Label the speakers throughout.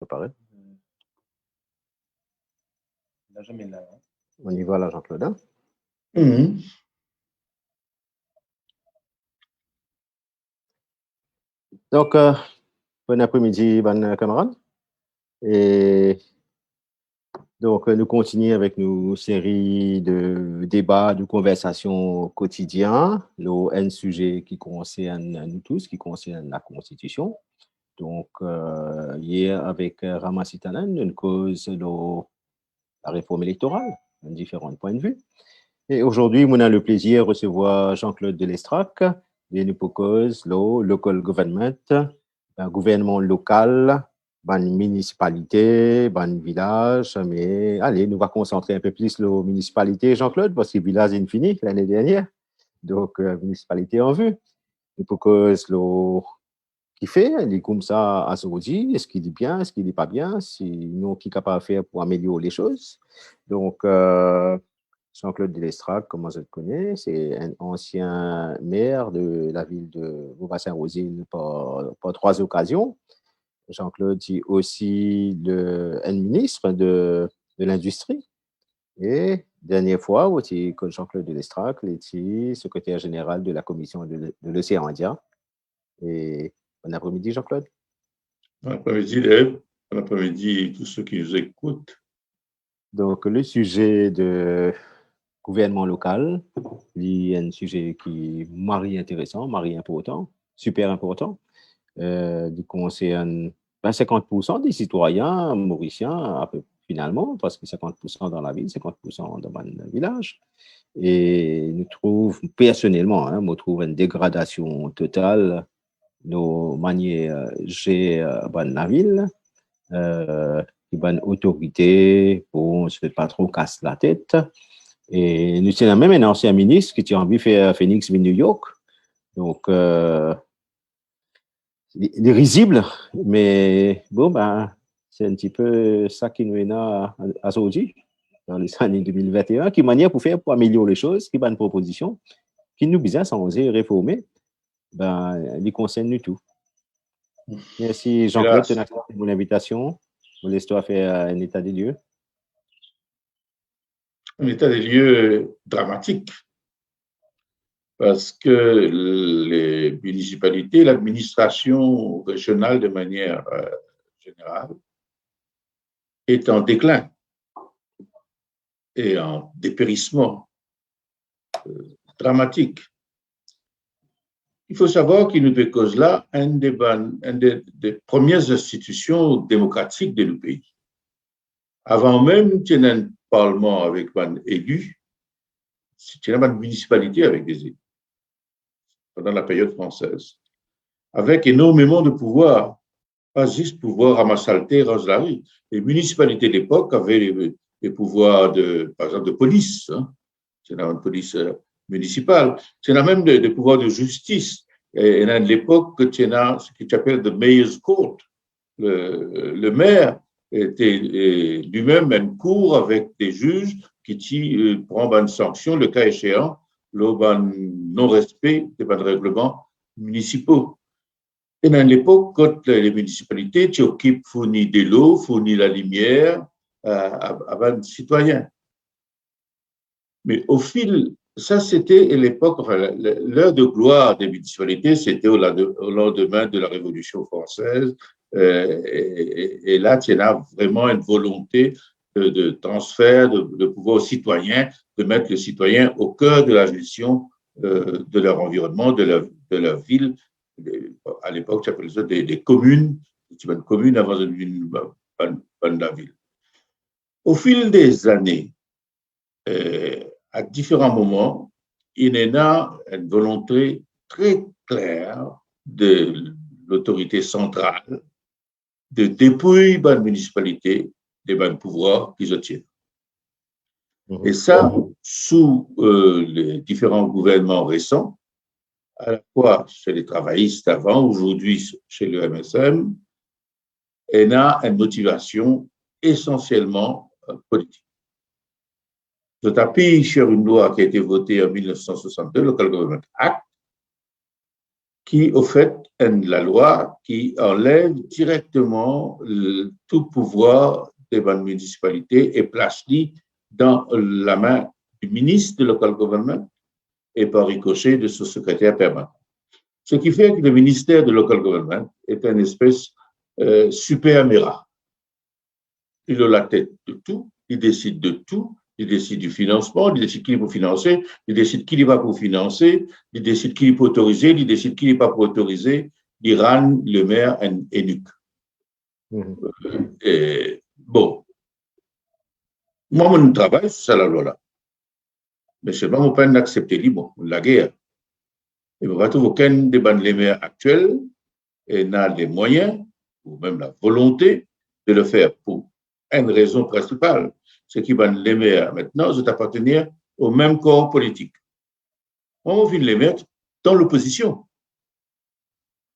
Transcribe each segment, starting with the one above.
Speaker 1: Pareil.
Speaker 2: Là, jamais là.
Speaker 1: On y va là, Jean-Claude. Hein? Donc, bon après-midi, bonnes camarades. Et donc, nous continuons avec nos séries de débats, de conversations quotidiens, un sujet qui concerne nous tous, qui concerne la Constitution. Donc, hier, avec Ramasitanen, une cause de la réforme électorale, différents points de vue. Et aujourd'hui, on a le plaisir de recevoir Jean-Claude Delestrac, de nous cause le local government, un gouvernement local, une municipalité, un village. Mais allez, nous va concentrer un peu plus sur la municipalité, Jean-Claude, parce que le village est fini l'année dernière. Donc, municipalité en vue. Nous cause le qui fait, il est comme ça à Saoudi, est-ce qu'il dit bien, est-ce qu'il dit pas bien, sinon qui est capable de faire pour améliorer les choses. Donc, Jean-Claude Delestrac, comment je le connais, c'est un ancien maire de la ville de Beaubassin-Rosine par 3 occasions. Jean-Claude est aussi un ministre de l'industrie. Et dernière fois, aussi, Jean-Claude Delestrac était secrétaire général de la commission de l'océan Indien. Et bon après-midi, Jean-Claude.
Speaker 3: Bon après-midi, Lév. Bon après-midi, tous ceux qui nous écoutent.
Speaker 1: Donc, le sujet de gouvernement local, il y a un sujet qui est mari intéressant, mari important, super important, qui concerne 50% des citoyens mauriciens, finalement, parce que 50% dans la ville, 50% dans le village. Et nous trouvons, personnellement, je trouve une dégradation totale nos manières de gérer la ville, qui bonne autorité pour ne se fait pas trop casser la tête. Et nous avons même un ancien ministre qui a envie de faire Phoenix New York. Donc, il est risible, mais bon, c'est un petit peu ça qui nous est à Saoudi dans les années 2021, qui manière pour faire pour améliorer les choses, qui a une proposition, qui nous bizarre sans oser réformer, il concerne nous tout. Merci Jean-Claude de accepter mon invitation. Je vous laisse toi faire un état des lieux.
Speaker 3: Un état des lieux dramatique, parce que les municipalités, l'administration régionale de manière générale, est en déclin et en dépérissement dramatique. Il faut savoir qu'il nous cause là une des premières institutions démocratiques de nos pays. Avant même qu'il y ait un parlement avec un élu, il y a une municipalité avec des élus, pendant la période française, avec énormément de pouvoir, pas juste pouvoir ramasser rase la rue. Les municipalités d'époque avaient les pouvoirs, par exemple, de police, hein. C'est une police municipale, c'est même des pouvoirs de justice. Et à l'époque, tu as ce qui s'appelle the mayor's court. Le maire était lui-même une cour avec des juges qui prend une sanction, le cas échéant, le non-respect des règlements municipaux. Et à l'époque, quand les municipalités fournissent de l'eau, fournissent la lumière à les citoyens. Mais au fil, ça c'était l'époque, l'heure de gloire des municipalités, c'était au lendemain de la Révolution française. Et là, il y a vraiment une volonté de transfert de pouvoir aux citoyens, de mettre les citoyens au cœur de la gestion de leur environnement, de leur ville. À l'époque, ça s'appelait des communes, une commune avant une la ville. Au fil des années, à différents moments, il y a une volonté très claire de l'autorité centrale de dépouiller la municipalité des pouvoirs qu'ils obtiennent. Et ça, sous les différents gouvernements récents, à la fois chez les travaillistes avant, aujourd'hui chez le MSM, il y a une motivation essentiellement politique. Je t'appuie sur une loi qui a été votée en 1962, le Local Government Act, qui, au fait, est la loi qui enlève directement tout pouvoir des municipalités et place-les dans la main du ministre de local government et par ricochet de son secrétaire permanent. Ce qui fait que le ministère de local government est une espèce super méra. Il a la tête de tout, il décide de tout, il décide du financement, il décide qui il peut financer, il décide qui il va pour financer, il décide qui il peut autoriser, il décide qui il pas pour autoriser, il rend le maire un eunuque. Bon, moi, mon travail, c'est la loi-là. Mais c'est pas mon peine d'accepter la guerre. Et vous voyez, aucun des les maires actuels n'a les moyens, ou même la volonté, de le faire pour une raison principale. C'est qu'ils vont les maires maintenant, c'est appartenir au même corps politique. On finit les mettre dans l'opposition.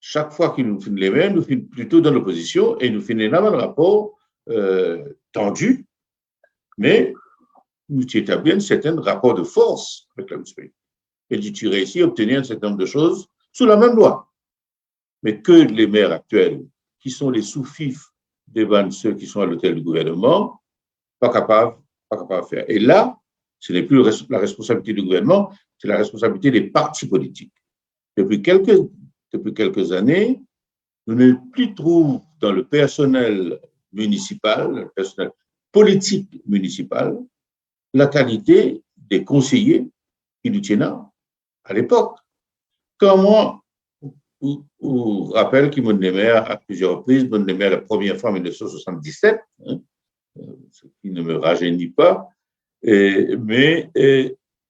Speaker 3: Chaque fois qu'ils nous finissent les maires, nous finissons plutôt dans l'opposition et nous finissons dans un rapport tendu, mais nous établissons un certain rapport de force avec la municipalité. Et tu réussis à obtenir un certain nombre de choses sous la même loi. Mais que les maires actuels, qui sont les sous-fifs devant ceux qui sont à l'hôtel du gouvernement, pas capables de faire. Et là, ce n'est plus la responsabilité du gouvernement, c'est la responsabilité des partis politiques. Depuis quelques années, nous ne plus trouvons dans le personnel municipal, le personnel politique municipal, la qualité des conseillers qui nous tenaient à l'époque. Quand moi, vous rappelle qu'il m'a nommé à plusieurs reprises, m'a nommé la première fois en 1977, ce qui ne me rajeunit pas, mais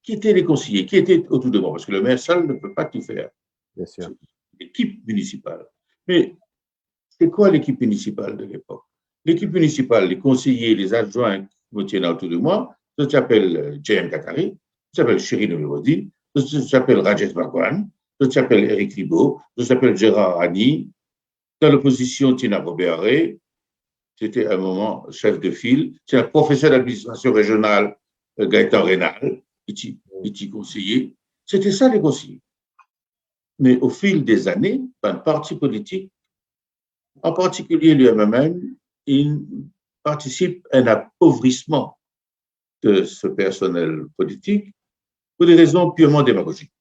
Speaker 3: qui étaient les conseillers, qui étaient autour de moi, parce que le maire seul ne peut pas tout faire.
Speaker 1: Bien sûr.
Speaker 3: L'équipe municipale. Mais c'est quoi l'équipe municipale de l'époque? L'équipe municipale, les conseillers, les adjoints qui me tiennent autour de moi, ça s'appelle J.M. Katari, ça s'appelle Chéri Nomirodi, ça s'appelle Rajesh Bhagwan, ça s'appelle Éric Ribaud, ça s'appelle Gérard Hani. Dans l'opposition, Tina Robert-Ré, c'était à un moment chef de file. C'est un professeur d'administration régionale, Gaëtan Rénal, qui était conseiller. C'était ça les conseillers. Mais au fil des années, un parti politique, en particulier l'UMMN, il participe à un appauvrissement de ce personnel politique pour des raisons purement démagogiques.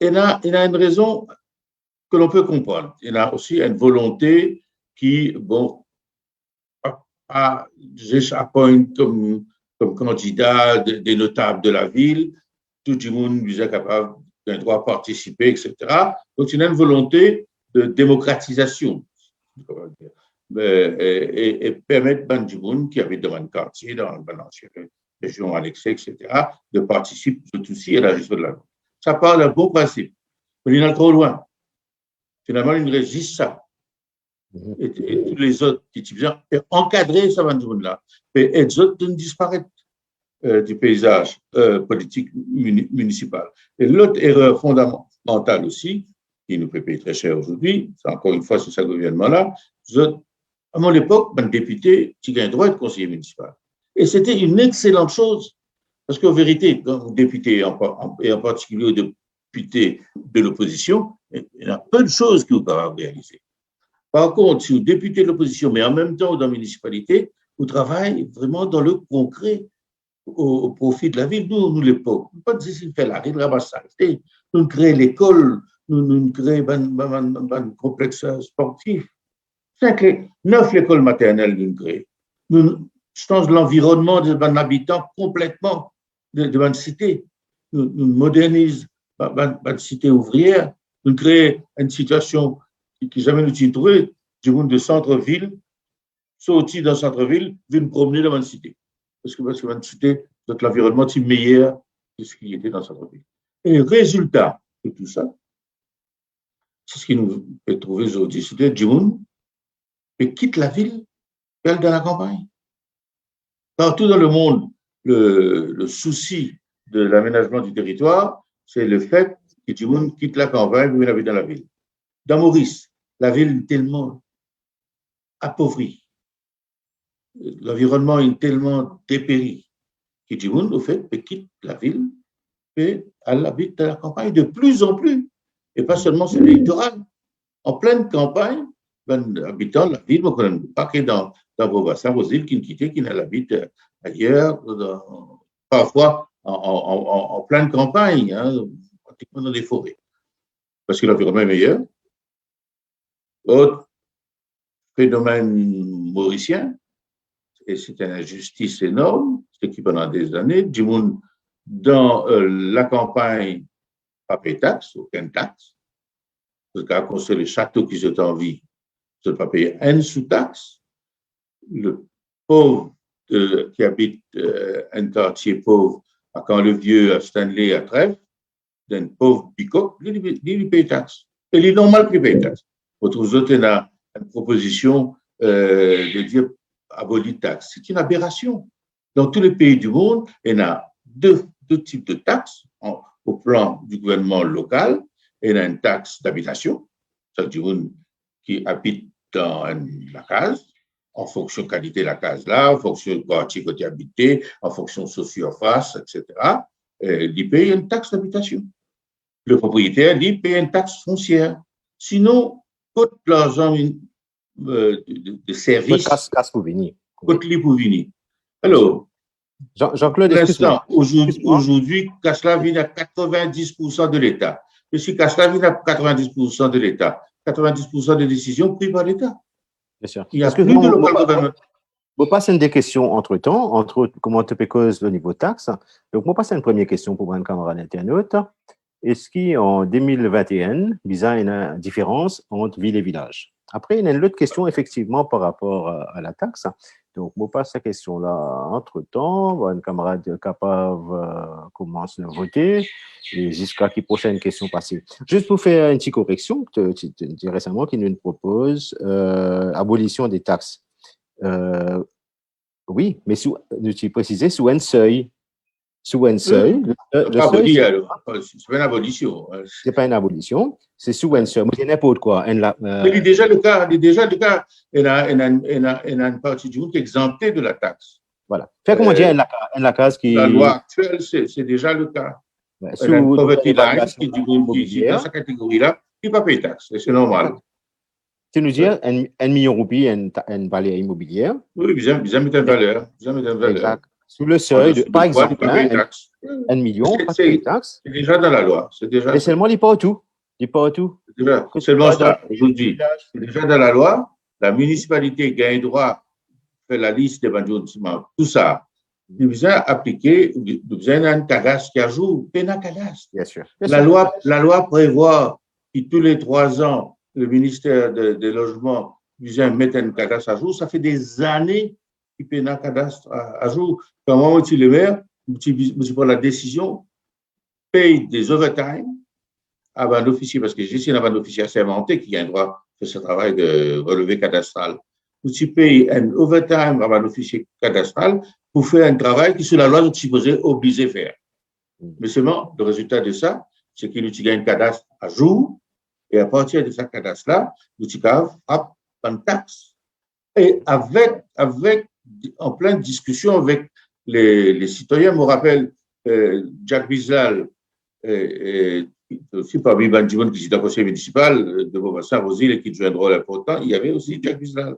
Speaker 3: Il y a une raison que l'on peut comprendre. Il y a aussi une volonté qui, bon, appointe comme candidat des notables de la ville, tout le monde est capable d'un droit à participer, etc. Donc, il y a une volonté de démocratisation et permettre à du monde qui habite dans un quartier, dans une région annexée, etc., de participer tout aussi à la gestion de la loi. Ça part d'un bon principe, mais il est trop loin. Finalement, il résiste ça. Et tous les autres qui sont encadrés, ça va du monde-là. Mais les autres disparaissent du paysage politique municipal. Et l'autre erreur fondamentale aussi, qui nous fait payer très cher aujourd'hui, c'est encore une fois, c'est ce gouvernement-là, à mon époque, un député, qui a un droit de conseiller municipal. Et c'était une excellente chose, parce qu'en vérité, quand député, et en particulier aux députés de l'opposition, il y a peu de choses que vous pouvez réaliser. Par contre, si vous député de l'opposition, mais en même temps dans la municipalité, vous travaillez vraiment dans le concret au profit de la ville. Nous l'époque, pas de ce fait la ville ramasse saleté. Nous créons l'école, nous créons un complexe sportif. 9 écoles maternelles nous créons. Nous changeons l'environnement de l'habitant complètement de la cité. Nous modernisons la cité ouvrière. Nous créons une situation qui jamais nous a trouvé du monde de centre-ville, sorti dans le centre-ville, venir promener dans la cité. Parce que dans la cité, l'environnement est meilleur que ce qui était dans le centre-ville. Et le résultat de tout ça, c'est ce qui nous fait trouver aujourd'hui. C'est du monde qui quitte la ville et aller dans la campagne. Partout dans le monde, le souci de l'aménagement du territoire, c'est le fait que du monde quitte la campagne et vient dans la ville. Dans Maurice, la ville est tellement appauvrie, l'environnement est tellement dépéri, que du monde, au fait, quitte la ville et elle habite dans la campagne de plus en plus. et pas seulement sur l'électoral. En pleine campagne, ben, habitant la ville, pas que dans vos bassins, vos îles, qui n'habitent ailleurs, parfois en pleine campagne, hein, pratiquement dans les forêts, parce que l'environnement est meilleur. Autre phénomène mauricien, et c'est une injustice énorme, c'est qui pendant des années, du monde dans la campagne, pas payer taxe, aucune taxe, parce qu'à construire les châteaux qui sont en vie, ne pas payer une sous-taxe. Le pauvre qui habite un quartier pauvre, quand le vieux à Stanley à Trèves, d'un pauvre bicoque, il paye taxe. Et il est normal qu'il paye taxe. Votre autres, il y a une proposition de dire abolir taxe. C'est une aberration. Dans tous les pays du monde, il y a deux types de taxes au plan du gouvernement local. Il y a une taxe d'habitation, c'est-à-dire qui habite dans la case, en fonction de la qualité de la case là, en fonction du quartier côté habité, en fonction de sa surface, etc. Il paye une taxe d'habitation. Le propriétaire, il paye une taxe foncière. Sinon, coûte l'argent de service. Coûte les pour venir. Alors,
Speaker 1: Jean-Claude,
Speaker 3: aujourd'hui, Casla vient à 90% de l'État. Et si Casla vient à 90% de l'État, 90% des décisions prises par l'État.
Speaker 1: Bien sûr.
Speaker 3: Il y a plus de local gouvernement.
Speaker 1: Je passe des questions entre-temps, entre autres, comment tu peux causer le niveau de taxe. Donc, moi, passe une première question pour mon camarade internaute. Est-ce qu'en 2021, il y a une différence entre ville et village? Après, il y a une autre question, effectivement, par rapport à la taxe. Donc, moi, passe cette question-là entre-temps. Un camarade capable commence à voter et jusqu'à qui prochaine question passée. Juste pour faire une petite correction, tu dis récemment qu'il nous propose abolition des taxes. Oui, mais tu précisais sous un seuil. Sous un seuil.
Speaker 3: C'est pas une abolition.
Speaker 1: C'est pas une abolition, c'est sous un seuil. Mais n'importe quoi.
Speaker 3: Mais il est déjà le cas. Il y a une partie du monde qui est exemptée de la taxe.
Speaker 1: Voilà. Fait comment dire la case qui.
Speaker 3: La loi actuelle, c'est déjà le cas.
Speaker 1: Ouais,
Speaker 3: sous une poverty line qui est dans cette catégorie-là, il ne va pas payer taxe. C'est normal.
Speaker 1: Tu nous dis 1 million de roupies, une valeur immobilière.
Speaker 3: Oui, vous avez mis une valeur.
Speaker 1: Exact. Sous le seuil, par exemple, 1 million, pas de taxe.
Speaker 3: C'est déjà dans la loi.
Speaker 1: Mais seulement, il n'est pas tout.
Speaker 3: C'est seulement ça. Aujourd'hui, c'est déjà dans la loi. La municipalité gagne droit faire la liste des bâtiments, tout ça. Nous besoin appliquer, nous besoin d'un cadastre qui ajoute, un cadastre.
Speaker 1: Bien sûr.
Speaker 3: La loi prévoit que tous les 3 ans, le ministère des Logements besoin mettre un cadastre à jour. Ça fait des années qu'il paye un cadastre à jour. Quand moi, je suis le maire, je prends la décision, paye des overtime à un officier, parce que j'ai ici un officier assermenté qui a un droit de ce travail de relevé cadastral. Tu payes un overtime à un officier cadastral pour faire un travail qui, sur la loi, nous supposé obligé de faire. Mais seulement, le résultat de ça, c'est qu'il utilise un cadastre à jour, et à partir de ce cadastre-là, l'UTICAV frappe une taxe. Et en pleine discussion avec les citoyens, je me rappelle Jacques Bizal, aussi parmi les gens qui étaient au conseil municipal de Beaubassin-Rosile et qui jouent un rôle important, il y avait aussi Jacques Bizal.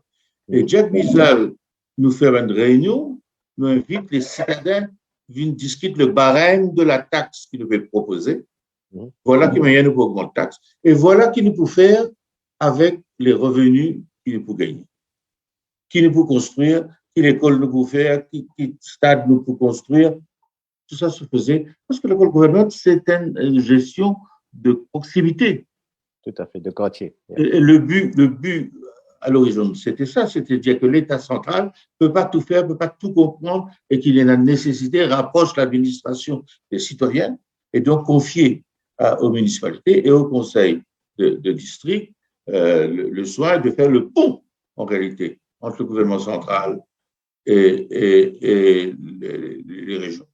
Speaker 3: Et Jacques Bizal nous fait une réunion, nous invite les citadins, viennent discuter le barème de la taxe qu'il veut proposer. Voilà qui nous pour augmenter la taxe. Et voilà qui nous peut faire avec les revenus qu'il nous peut gagner. Qui nous peut construire, qui l'école nous peut faire, qui stade nous peut construire. Tout ça se faisait parce que l'école gouvernementale, c'est une gestion de proximité.
Speaker 1: Tout à fait, de quartier.
Speaker 3: Et le but à l'horizon, c'était ça, c'était dire que l'État central ne peut pas tout faire, ne peut pas tout comprendre et qu'il y a une nécessité, rapproche l'administration des citoyens et donc confier aux municipalités et aux conseils de district le soin de faire le pont, en réalité, entre le gouvernement central et les régions.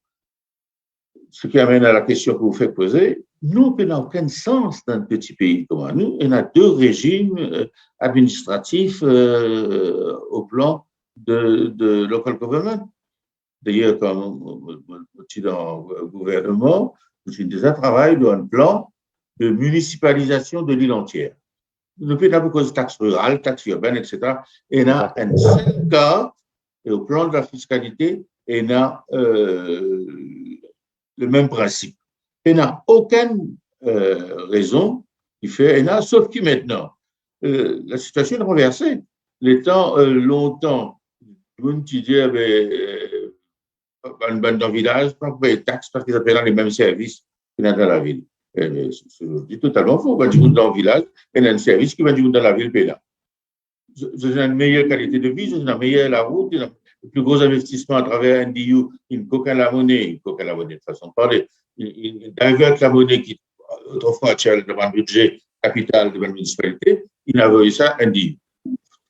Speaker 3: Ce qui amène à la question que vous faites poser, nous, on n'a aucun sens dans un petit pays comme nous. On a 2 régimes administratifs au plan de local government. D'ailleurs, quand je suis dans le gouvernement, je suis déjà travaillé dans un plan de municipalisation de l'île entière. Nous avons cause de taxes rurales, taxes urbaines, etc. Et là, un seul cas, et au plan de la fiscalité, et là, le même principe. Il n'y a aucune raison qui fait, et là, sauf que maintenant, la situation est renversée. Les temps, longtemps, on disait, dans le village, pas payer de taxes parce qu'ils appellent les mêmes services que dans la ville. C'est totalement faux. Dans le village, il y a un service qui va dans la ville, paye là. J'ai une meilleure qualité de vie, j'ai une meilleure la route, le plus gros investissement à travers NDU, il ne coque la monnaie, de façon de parler. Il diverte la monnaie qui, autrefois, devant le budget capital de la municipalité, il a envoyé ça NDU.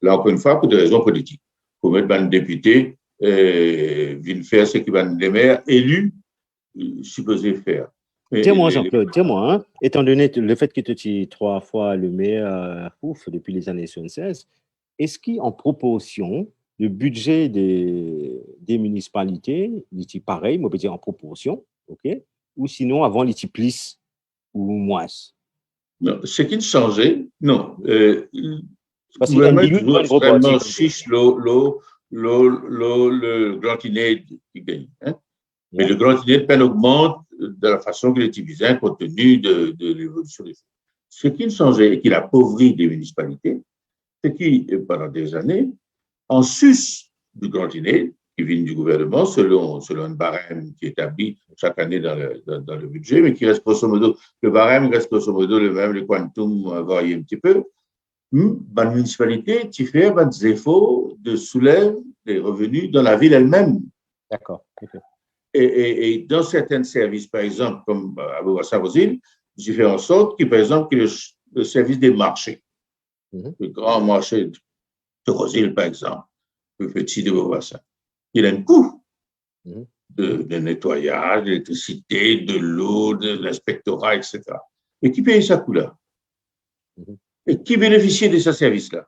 Speaker 3: Là, encore une fois, pour des raisons politiques. Pour mettre un député, viennent faire ce que les maires élus supposés faire.
Speaker 1: Dis-moi, Jean-Claude, dis-moi, hein, étant donné le fait que tu es 3 fois le maire depuis les années 76, est-ce qu'en proportion, le budget des municipalités, il est pareil, on peut dire en proportion, ok? Ou sinon, avant, il était plus ou moins?
Speaker 3: Non, ce qui ne changeait, non.
Speaker 1: Parce qu'il y a une
Speaker 3: extrêmement chiche le Grand Inéd qui gagne. Hein? Mais le Grand Inéd peine augmente de la façon qu'il est utilisé compte tenu de l'évolution des choses. Ce qui ne changeait et qui l'appauvrit des municipalités, c'est qui, pendant des années, en sus du Grand Inéd, qui vient du gouvernement selon un barème qui est établi chaque année dans le budget, mais qui reste grosso modo, le barème reste grosso modo le même, le quantum varie un petit peu. La municipalité, tu fais des efforts de soulève des revenus dans la ville elle-même.
Speaker 1: D'accord. Okay.
Speaker 3: Et dans certains services, par exemple, comme à Bobassa-Rosile, j'ai fait en sorte que, par exemple, que le service des marchés, le grand marché de Rosile, par exemple, le petit de Bobassa, il a un coût de nettoyage, d'électricité, de l'eau, de l'inspectorat, etc. Et qui paye ce coût-là? Et qui bénéficiait de ce service-là?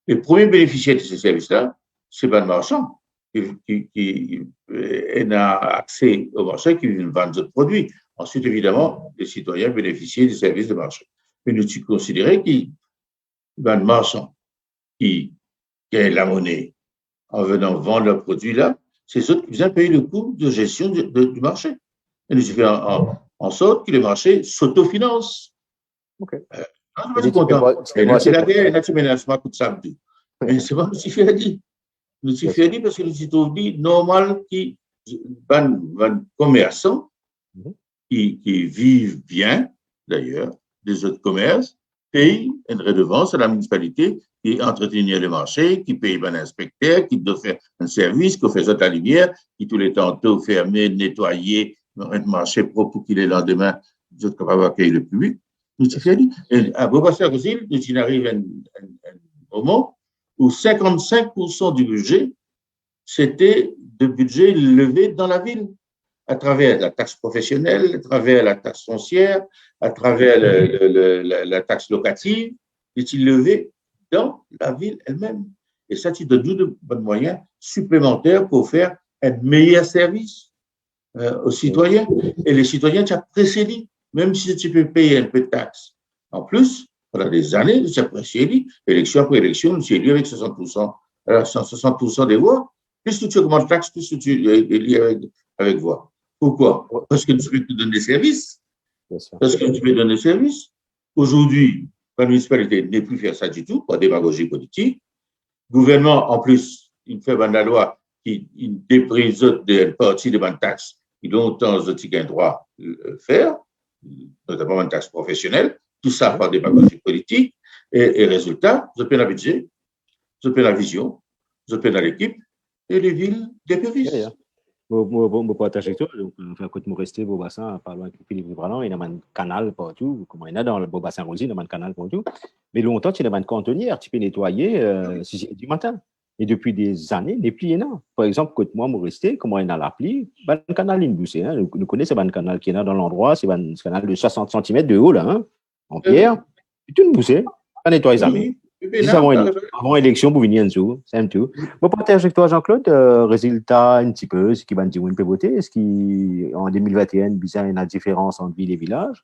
Speaker 3: Le premier bénéficiaire de ce service-là, c'est le marchand qui a accès au marché, qui vend d'autres produits. Ensuite, évidemment, les citoyens bénéficiaient des services de marché. Mais nous considérons qu'il y a un marchand qui gagne la monnaie en venant vendre leurs produits-là, c'est ceux qui viennent payer le coût de gestion du marché. Et nous faisons en sorte que le marché s'autofinance.
Speaker 1: OK.
Speaker 3: Je suis content. C'est la guerre, là, tu ménages pas tout ça. Mais c'est pas ce que dit. Nous sommes fiers parce que nous sommes dit normal que les commerçants qui vivent bien, d'ailleurs, des autres commerces, payent une redevance à la municipalité qui entretient le marché, qui paye un inspecteur, qui doit faire un service, qui fait la lumière, qui tous les tantôt fermer, nettoyer, un marché propre pour qu'il est le lendemain, nous sommes capables d'accueillir le public. Nous sommes fiers. Et à Bobassa-Rosile, nous arrive un moment où 55% du budget, c'était de budget levé dans la ville, à travers la taxe professionnelle, à travers la taxe foncière, à travers la taxe locative, est-il levé dans la ville elle-même. Et ça, tu donnes de bons moyens supplémentaires pour faire un meilleur service aux citoyens. Et les citoyens, tu as précédé, même si tu peux payer un peu de taxes. En plus, pendant des années, tu as précédé, élection après élection, tu es élu avec 60%. Alors, 60% des voix, plus tu augmentes taxes, plus tu es élu avec voix. Pourquoi? Parce que tu peux te donner des services. Parce que tu peux donner des services. Aujourd'hui, la municipalité n'est plus faire ça du tout, pas démagogie politique. Le gouvernement, en plus, il fait la loi qui déprise de partie des taxes qui longtemps ont un droit de faire, notamment une taxe professionnelle, tout ça par démagogie politique. Et résultat, je paie le budget, je paie la vision, je paie l'équipe et les villes dépérissent.
Speaker 1: Je partage avec toi. Donc, quand je restais au bassin, par loin de Philippe Bralan, il y a un canal partout. Comment il y a dans le bassin Rosy, il y a un canal partout. Mais longtemps, tu as une cantonnière, tu peux nettoyer du matin. Et depuis des années, les plis énormes. Par exemple, quand moi, je restais, comment il y a la pli, le canal, il boussé. Nous connaissons le canal qui est là dans l'endroit, c'est un canal de 60 cm de haut, là, hein, en pierre. Et tout boussé, pas nettoyer jamais. Juste avant l'élection, pour venir en dessous, c'est un tout. Je partage avec toi, Jean-Claude, résultat un petit peu, ce qui va dire une peu voter. Est-ce qu'en 2021, il y a une différence entre ville et village?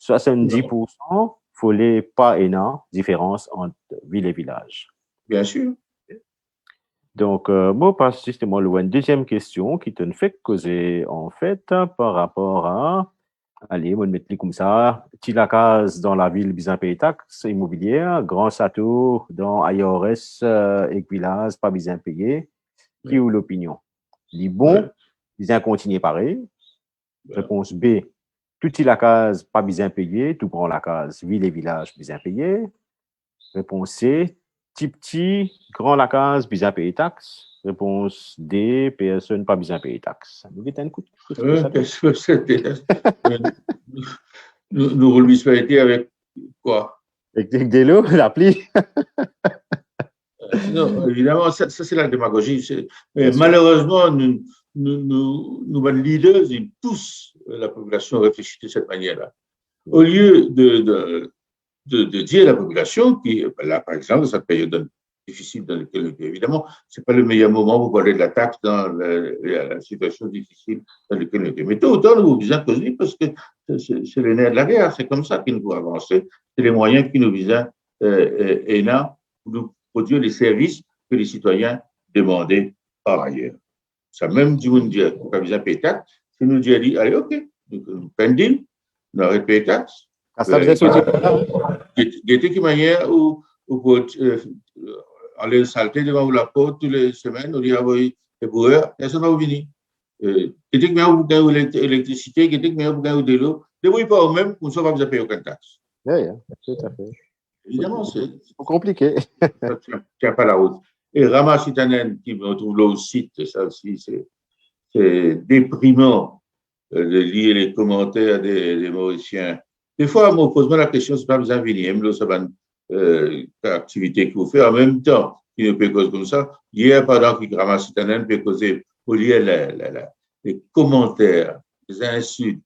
Speaker 1: 70%, faut les pas énorme différence entre ville et village.
Speaker 3: Bien sûr.
Speaker 1: Donc, moi, passe justement une deuxième question qui te fait causer, en fait, par rapport à, allez, moi, mettre comme ça, petit la case dans la ville, bien payé taxes immobilières, grand château dans IRS, et village, pas bien payé. Qui est l'opinion? Dit bon, bien continuer pareil. Réponse B, tout la case, pas bien payé, tout grand la case, ville et village, bien payé. Réponse C, petit, grand la case, bien payé taxes. Réponse D, personne pas bien payé taxes. Nous mettons un coup de
Speaker 3: Qu'est-ce que c'était? Nous municipalité avec quoi?
Speaker 1: Avec des lots, l'appli.
Speaker 3: Non, évidemment, ça c'est la démagogie. Mais malheureusement, nous leaders, ils poussent la population à réfléchir de cette manière-là. Au lieu de dire à la population qui, là, par exemple, dans cette période difficile dans laquelle, évidemment, ce n'est pas le meilleur moment pour parler de la taxe dans la situation difficile dans laquelle nous sommes. Mais tôt ou tard, nous visons causer parce que c'est le nerf de la guerre, c'est comme ça qu'il nous faut avancer, c'est les moyens qui nous visent et là, pour nous produire les services que les citoyens demandaient par ailleurs. Ça même du monde dire qu'on a besoin de payer taxes, si nous disons, allez, ok, nous prenons deal, nous arrêtons de payer taxes. D'été qui manière où pour aller salter devant la porte toutes les semaines, on dit envoyer les brouilleurs, personne ne va venir. D'été qui manière où vous gagnez l'électricité, d'été qui manière où vous gagnez de l'eau, débrouillez pas vous-même, pour ne pas vous payer aucune taxe.
Speaker 1: Oui, tout à fait.
Speaker 3: Évidemment, c'est
Speaker 1: compliqué.
Speaker 3: Ça ne tient pas la route. Et Rama Sitanen, qui me trouve là au site, ça aussi, c'est déprimant de lire les commentaires des Mauriciens. Des fois, on me pose la question, c'est pas besoin de venir, même activité que vous faites en même temps, qui ne peut causer comme ça. Hier, pendant que Rama Sitanen peut causer, au lieu les commentaires, les insultes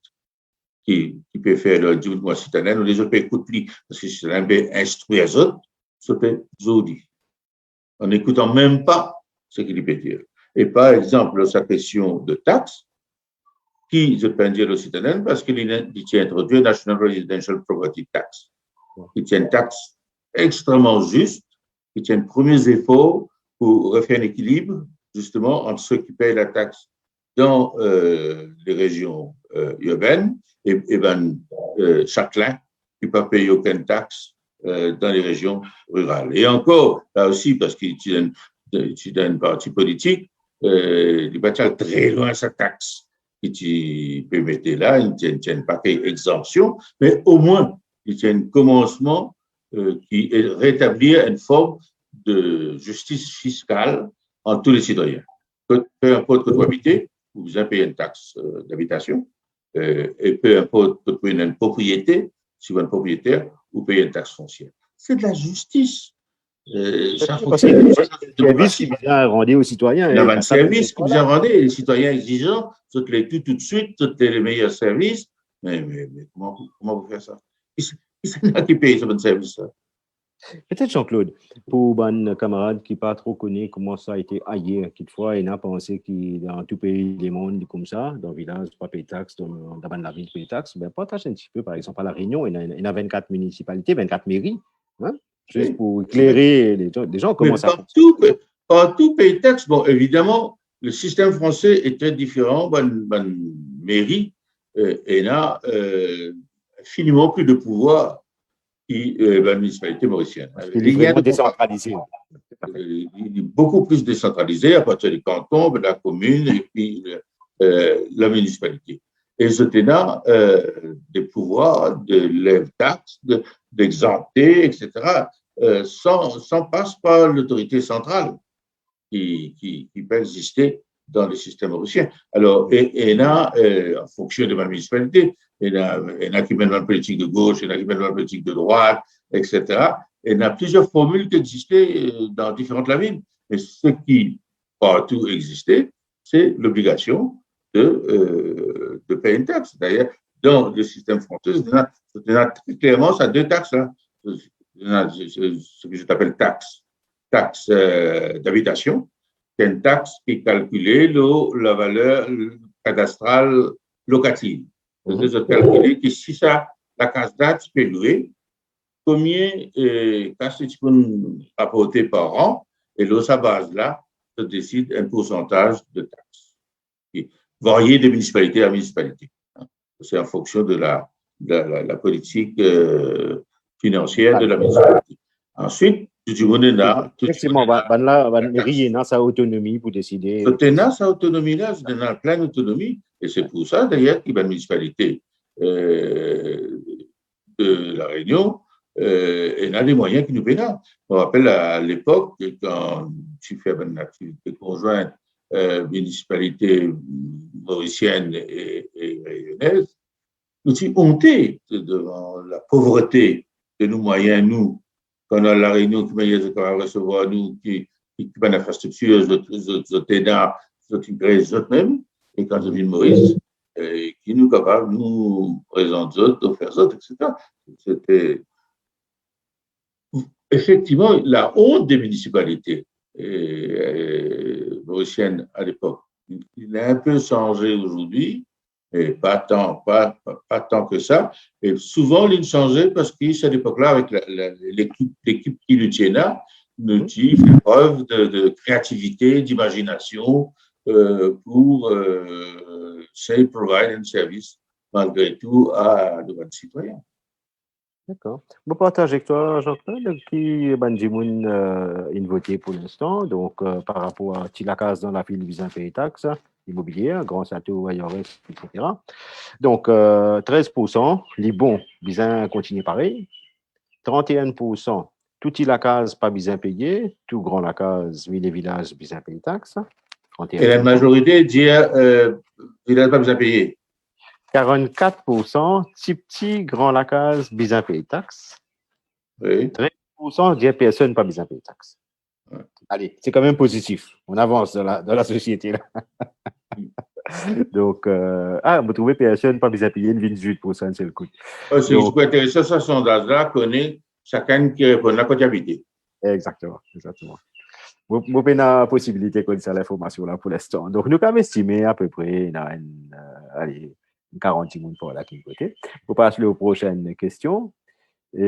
Speaker 3: qui peut faire le du mois Sitanen, ou les autres peut écouter, parce que Sitanen peut instruire les autres, ça peut zodi. En n'écoutant même pas ce qu'il peut dire. Et par exemple, sa question de taxes, qui je peux dire au citoyen parce qu'il tient introduit National Residential Property Tax, qui tient une taxe extrêmement juste, qui tient les premiers efforts pour refaire un équilibre, justement, entre ceux qui payent la taxe dans les régions urbaines et chacun qui ne peut payer aucune taxe dans les régions rurales. Et encore, là aussi, parce qu'il y a un parti politique, il va très loin sa taxe que tu peux mettre là, il tient un paquet exemption, mais au moins, il tient un commencement qui est rétablir une forme de justice fiscale entre tous les citoyens. Peu importe que vous habitez, vous avez payé une taxe d'habitation, et peu importe que vous avez une propriété, si vous êtes propriétaire, vous payez une taxe foncière. C'est de la justice.
Speaker 1: Ça fonctionne. C'est un service qui vient rendre aux citoyens.
Speaker 3: Il y a un service qui vient rendre, les citoyens exigeants, tout de suite, tous les meilleurs services. Mais comment vous faites ça? Qui paye ce service-là?
Speaker 1: Peut-être Jean-Claude, pour un camarade qui n'est pas trop connu comment ça a été ailleurs, quelquefois, il a pensé que dans tout pays du monde, comme ça, dans le village, pas payer taxes, dans la ville, payer taxes, ben, partage un petit peu, par exemple, à La Réunion, il y a 24 municipalités, 24 mairies, hein, juste pour éclairer les gens comment ça
Speaker 3: fonctionne. Partout payer taxes, bon, évidemment, le système français est très différent. Bonne mairie, et a infiniment plus de pouvoir la municipalité mauricienne.
Speaker 1: Il est vraiment décentralisé.
Speaker 3: Il est beaucoup plus décentralisé à partir du canton, de la commune et puis la municipalité. Et ce TENA, des pouvoirs de lever taxes, d'exempter, etc., sans passe par l'autorité centrale qui peut exister dans le système mauricien. Alors, et là, en fonction de ma municipalité, il y en a qui mènent une politique de gauche, il y en a qui mènent une politique de droite, etc. Et il y a plusieurs formules qui existaient dans différentes villes. Et ce qui partout existait, c'est l'obligation de payer une taxe. D'ailleurs, dans le système français, il y a très clairement ça deux taxes. Hein. Il y a ce que je t'appelle taxe d'habitation, c'est une taxe qui est calculée la valeur cadastrale locative. C'est calculé que si ça, la case date peut louer, combien casse tu peux apporter par an, et là, sa base là, se décide un pourcentage de taxes. Varié de municipalité à municipalité. C'est en fonction de la politique financière de la municipalité. Ensuite,
Speaker 1: effectivement, la mairie a sa autonomie pour décider.
Speaker 3: Sa autonomie là, c'est dans la pleine autonomie, et c'est pour ça d'ailleurs qu'il y a une municipalité de la Réunion, elle a des moyens qui nous payent. On rappelle à l'époque, quand tu fais une activité conjointe municipalité mauricienne et réunionnaise, nous sommes hontés devant la pauvreté de nos moyens, nous, quand on a la Réunion qui va recevoir nous, qui a une infrastructure, autres même, et quand on vient de Maurice, qui nous capable, nous présenter d'autres, de faire d'autres, etc. C'était effectivement la honte des municipalités mauriciennes à l'époque. Il a un peu changé aujourd'hui, et pas tant que ça. Et souvent, il changeait parce qu'à cette époque-là, avec l'équipe qui le tient là, nous fait preuve de créativité, d'imagination pour provide un service malgré tout à nos citoyens.
Speaker 1: D'accord. Je partage avec toi, Jean-Claude, qui Bandimoun voté pour l'instant. Donc, par rapport à la case dans la ville visant payer taxes immobilières, grand château, IRS, etc. Donc, 13%, les bons visant continuer pareil. 31%, tout la case pas besoin payer, tout grand la case, mais les villages besoin payer taxes. 31%.
Speaker 3: Et la majorité dit village pas besoin payer.
Speaker 1: 44%, petit, grand la case, besoin payer taxes.
Speaker 3: Oui.
Speaker 1: 13% dit personne pas besoin payer taxes. Ouais. Allez, c'est quand même positif. On avance dans la société là. Donc, vous trouvez personne pas besoin payer 28%, c'est le coup.
Speaker 3: C'est intéressant, ce sondage-là connaît chacun qui répond à la comptabilité.
Speaker 1: Exactement. Vous avez la possibilité de connaître l'information là pour l'instant. Donc, nous avons estimé à peu près une 40 minutes pour la côté. Pour passer aux prochaines questions. Qui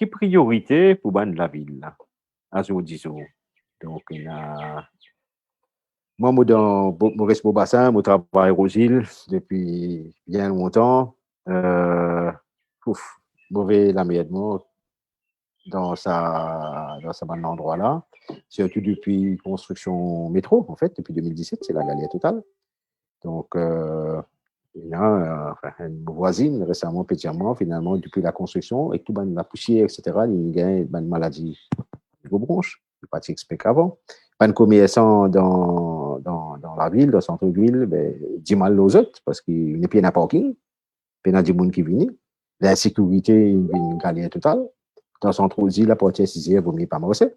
Speaker 1: priorité pour la ville là? À ce donc, il a. Moi, dans Maurice Beaubassin, je travaille à Rosil depuis bien longtemps. Mauvais l'aménagement dans sa bon endroit là, surtout depuis construction métro, en fait, depuis 2017, c'est la galère totale. Donc, il y a une voisine récemment, pétiemment, finalement, depuis la construction, et tout la poussière, etc., il y a une maladie de bronches, pas expliqué avant. Pas de commerçants dans la ville, dans le centre-ville, dit mal aux autres, parce qu'il n'y a pas de parking, il y a des gens qui viennent. L'insécurité, une galère totale. Dans le centre-ville, la portière 6e, vous n'avez pas marché.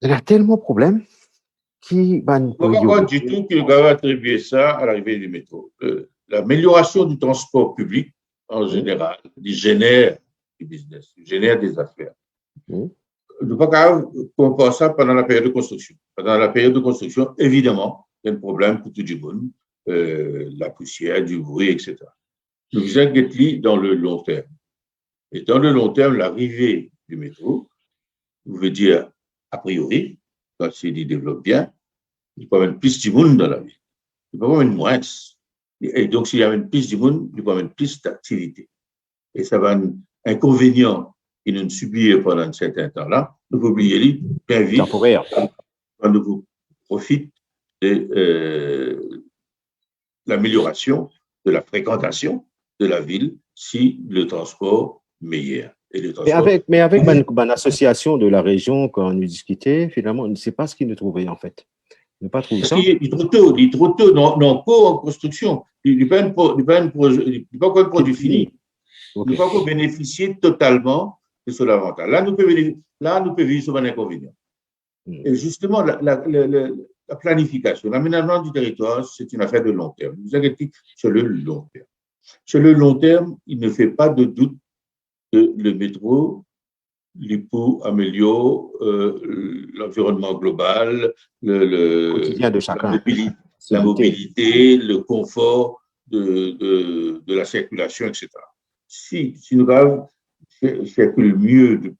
Speaker 1: Il y a tellement de problèmes qui
Speaker 3: on ne voit pas du tout qu'il va attribuer ça à l'arrivée du métro. L'amélioration du transport public, en général, il génère du business, il génère des affaires. Ne pas grave qu'on pense ça pendant la période de construction. Pendant la période de construction, évidemment, il y a un problème pour tout le monde, la poussière, du bruit, etc. Nous inquiétons dans le long terme. Et dans le long terme, l'arrivée du métro, vous veut dire, a priori, quand il développe bien, il peut y avoir une plus de monde dans la ville. Il peut y avoir une moins. Et donc, s'il y a une plus de monde, il peut y avoir une plus d'activité. Et ça va être un inconvénient qui nous subit pendant un certain temps-là. Nous pouvons oublier bien vite quand nous profitons de l'amélioration de la fréquentation de la ville si le transport meilleur.
Speaker 1: Mais avec une association de la région, quand nous discutait, finalement, on ne sait pas ce qu'ils nous trouvaient en fait. Ne pas trouver ça.
Speaker 3: Il est trop tôt, non, pas en construction. Il n'est pas encore un produit fini. Il n'est pas encore bénéficier totalement de son avantage. Là, nous pouvons vivre sur un inconvénient. Et justement, la planification, l'aménagement du territoire, c'est une affaire de long terme. Vous inquiétez sur le long terme. Sur le long terme, il ne fait pas de doute que le métro, l'IPO améliore l'environnement global,
Speaker 1: quotidien de chacun.
Speaker 3: La mobilité, le confort de la circulation, etc. Si nous circulons mieux,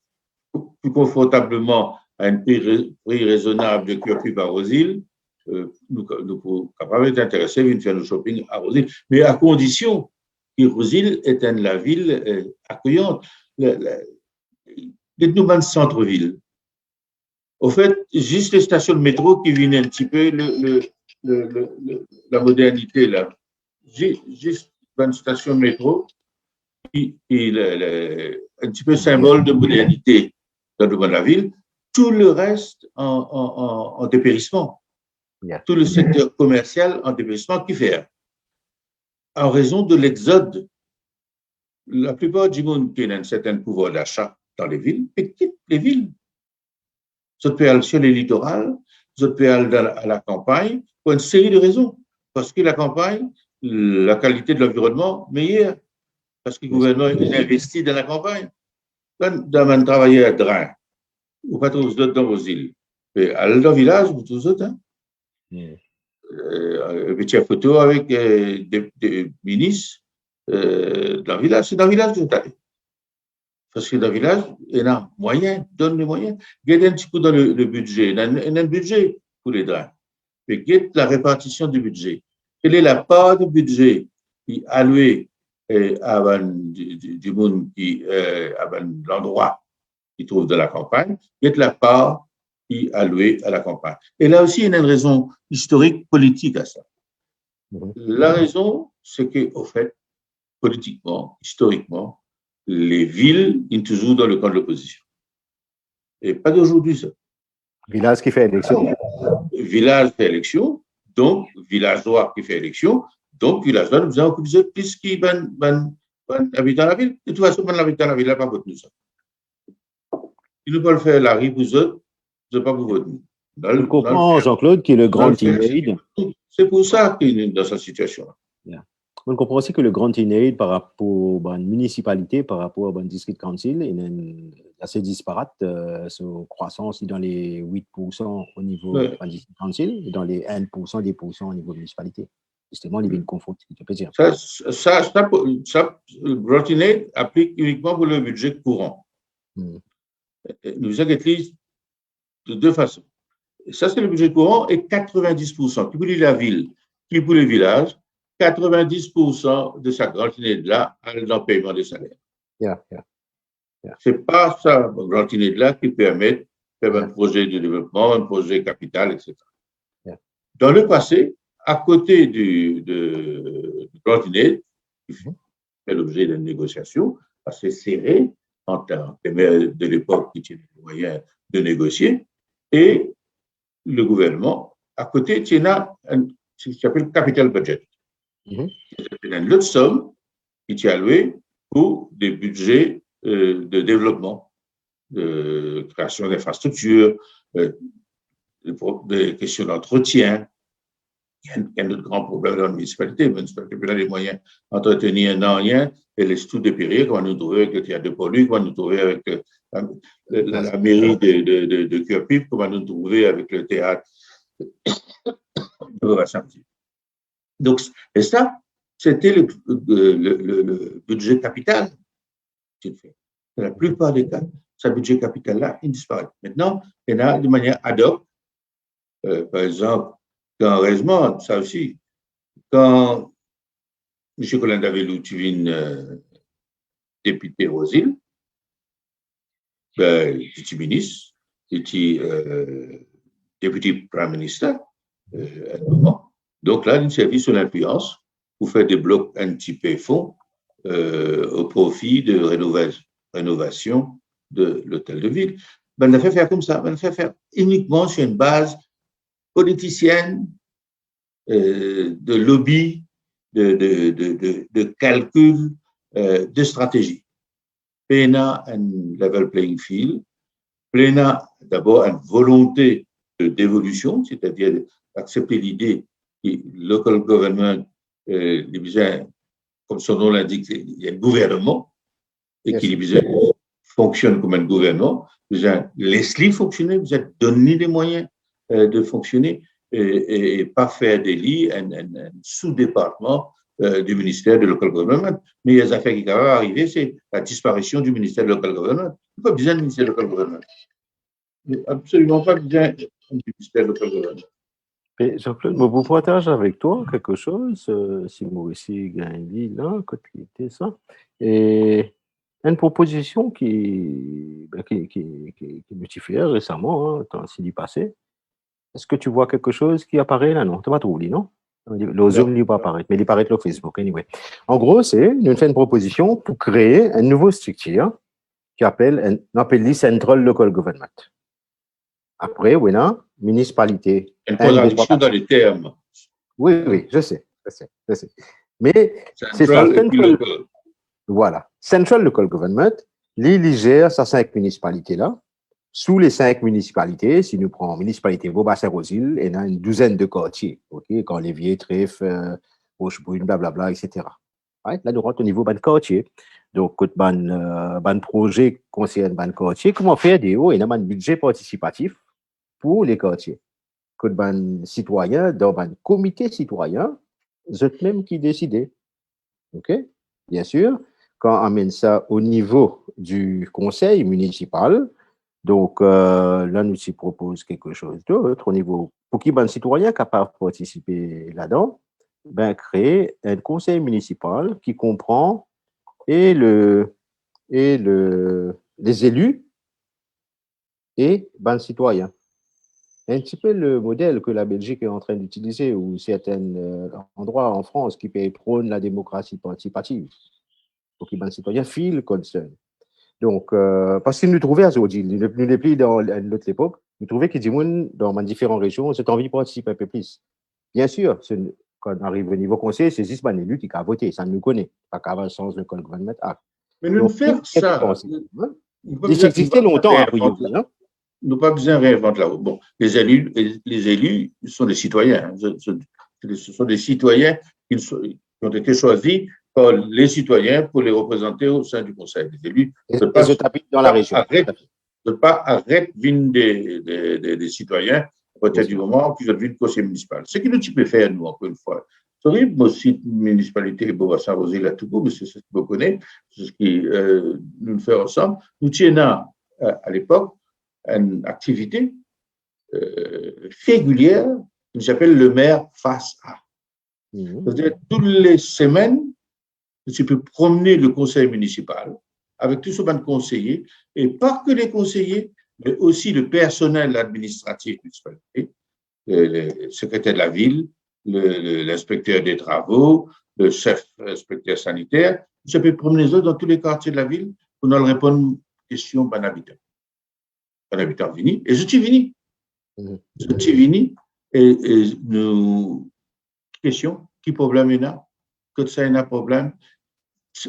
Speaker 3: plus confortablement à un prix raisonnable de Curfew par Rosil, nous sommes capables d'intéresser à faire nos shopping à Rosil, mais à condition que Rosil est la ville accueillante. Dites-nous dans le centre-ville. Au fait, juste les stations de métro qui viennent un petit peu la modernité là. Juste une station de métro qui est un petit peu symbole de modernité dans le monde de la ville. Tout le reste en dépérissement. Yeah. Tout le secteur commercial en dépérissement qui fait. En raison de l'exode, la plupart du monde qui a un certain pouvoir d'achat dans les villes, quittent les villes. Vous pouvez aller sur les littorales, vous pouvez aller à la campagne pour une série de raisons. Parce que la campagne, la qualité de l'environnement meilleure. Parce que le gouvernement investit dans la campagne. Dans un travailleur à drain, vous ne trouvez pas dans vos îles. Mais à dans le village, vous trouvez autres. Hein? Une petite photo avec des ministres dans le village. C'est dans le village que vous allez. Parce que dans le village, il y a moyens, donne les moyens. Gardez un petit coup dans le budget. Il y a un budget pour les drains. Mais gardez la répartition du budget. Quelle est la part du budget qui est allouée à du monde qui à l'endroit qui trouve de la campagne, gardez la part qui est allouée à la campagne. Et là aussi, il y a une raison historique, politique à ça. La raison, c'est qu'au fait, politiquement, historiquement, les villes sont toujours dans le camp de l'opposition. Et pas d'aujourd'hui, ça.
Speaker 1: Village qui fait élection.
Speaker 3: Village fait élection, donc villageois qui fait élection, donc villageois, nous avons plus qui habitent dans la ville. De toute façon, on habite dans la ville, là, pas votre nous. Si nous pouvons faire la rive, vous autres, vous n'avez pas pour votre nous.
Speaker 1: Je comprends, Jean-Claude, qui est le grand teenage.
Speaker 3: C'est pour ça qu'il est dans cette situation-là.
Speaker 1: Yeah. On comprend aussi que le Grand Teenage, par rapport à une municipalité, par rapport à un district council, il est assez disparate. Sa croissance est dans les 8% au niveau du district council et dans les 1%, 10% au niveau de la municipalité. Justement, il y a une confrontation, tu peux dire.
Speaker 3: Ça, le Grand Teenage applique uniquement pour le budget courant. Nous inquiétons de deux façons. Ça, c'est le budget courant et 90%, qui pour la ville, qui pour le village, 90% de sa grandinée-là dans le paiement des salaires. Ce n'est pas ça, grandinée-là, qui permet de faire un projet de développement, un projet capital, etc. Dans le passé, à côté du grandinée, qui fait l'objet d'une négociation assez serrée entre les maires de l'époque qui tiennent les moyens de négocier et le gouvernement, à côté, il y a ce qui s'appelle capital budget. C'est une autre somme qui est allouée pour des budgets de développement, de création d'infrastructures, des questions d'entretien. Il y a un autre grand problème dans la municipalité. La municipalité a les moyens d'entretenir un rien et laisse tout dépérir. Comment nous trouver avec le théâtre de Paul-Luc, comment nous trouver avec la mairie de Curpip, comment nous trouver avec le théâtre de Bassamedi. Donc, et ça, c'était le budget capital. Dans la plupart des cas, ce budget capital-là, il disparaît. Maintenant, il y en a de manière ad hoc. Par exemple, quand heureusement, ça aussi, quand M. Colin Davelou, tu viens député aux îles, tu es ministre, tu es député Prime Minister, à un moment. Donc là, il s'agit sur l'influence pour faire des blocs un petit peu fonds au profit de rénovation de l'hôtel de ville. Ben, on a fait faire comme ça, on a fait faire uniquement sur une base politicienne, de lobby, de calcul, de stratégie. PNA, un level playing field, PNA, d'abord, une volonté d'évolution, c'est-à-dire d'accepter l'idée que local government, comme son nom l'indique, il y a un gouvernement et qui fonctionne comme un gouvernement. Laisse-les fonctionner, vous êtes donné les moyens de fonctionner et pas faire des lits, un sous-département du ministère de Local Government. Mais les affaires qui vont arriver, c'est la disparition du ministère de Local Government. Il n'y a pas besoin du ministère de Local Government. Il n'y a absolument pas besoin du ministère de Local Government.
Speaker 1: Et Jean-Claude, je vous partage avec toi quelque chose, si moi aussi gagne là, côté ça, et une proposition qui me fait récemment, dans le passé. Est-ce que tu vois quelque chose qui apparaît là? Non, tu n'as pas trouvé, non? Le Zoom ne va pas apparaître, mais il apparaît sur Facebook, anyway. En gros, nous fait une proposition pour créer une nouvelle structure qui appelle Central Local Government. Après, oui, non, municipalité.
Speaker 3: Une contradiction dans les termes.
Speaker 1: Oui, je sais. Mais c'est ça, voilà. Central Local Government, l'île gère ces 5 municipalités-là. Sous les 5 municipalités, si nous prenons municipalité Beaubassin-Rosil, il y a une douzaine de quartiers, quand Lévier, Trèfle, Rochebrune, blablabla, etc. Right? Là, nous rentrons au niveau de quartier. Donc, ban projet concerne ban quartier, comment faire des hauts et un budget participatif pour les quartiers. Que ban citoyen, dans ban comité citoyen, c'est même qui décide. OK? Bien sûr, quand on amène ça au niveau du conseil municipal, donc là, nous y propose quelque chose d'autre au niveau, pour qu'il y ait un citoyen capable de participer là-dedans, ben, créer un conseil municipal qui comprend les élus et ben, citoyens. Un petit peu le modèle que la Belgique est en train d'utiliser, ou certains endroits en France qui prônent la démocratie participative, pour qu'il y ait un citoyen feel concern. Donc, parce qu'il nous trouvait à Zodil, nous n'est plus dans l'autre époque, nous trouvait qu'il dit, dans différentes régions, cette envie de participer un peu plus. Bien sûr, quand on arrive au niveau conseil, c'est juste un élu qui a voté, ça nous connaît, pas qu'à avoir le sens de Local Government Act.
Speaker 3: Mais nous faire ça.
Speaker 1: Ça existait longtemps a priori.
Speaker 3: Nous pas besoin de réinventer la roue. Bon, les élus sont des citoyens. Ce sont des citoyens qui ont été choisis par les citoyens pour les représenter au sein du conseil. Les élus
Speaker 1: ne
Speaker 3: pas arrêter des citoyens à partir du moment qu'ils deviennent conseil municipal. Ce que nous pouvons faire, nous, encore une fois, c'est horrible, moi aussi, municipalité Beaubassin-Rosil à Togo, mais c'est ce que vous connaissez, c'est ce que nous faisons ensemble. Nous tenons à l'époque une activité régulière qui s'appelle le maire face à. C'est-à-dire, toutes les semaines, tu peux promener le conseil municipal avec tout ce banc de conseillers, et pas que les conseillers, mais aussi le personnel administratif municipalité, le secrétaire de la ville, l'inspecteur des travaux, le chef inspecteur sanitaire. Tu peux promener les autres dans tous les quartiers de la ville pour nous répondre aux questions d'un habitant. Un habitant venu, et je suis venu. Je suis venu, et nous, question, qui problème il y a? Que ça y a un problème?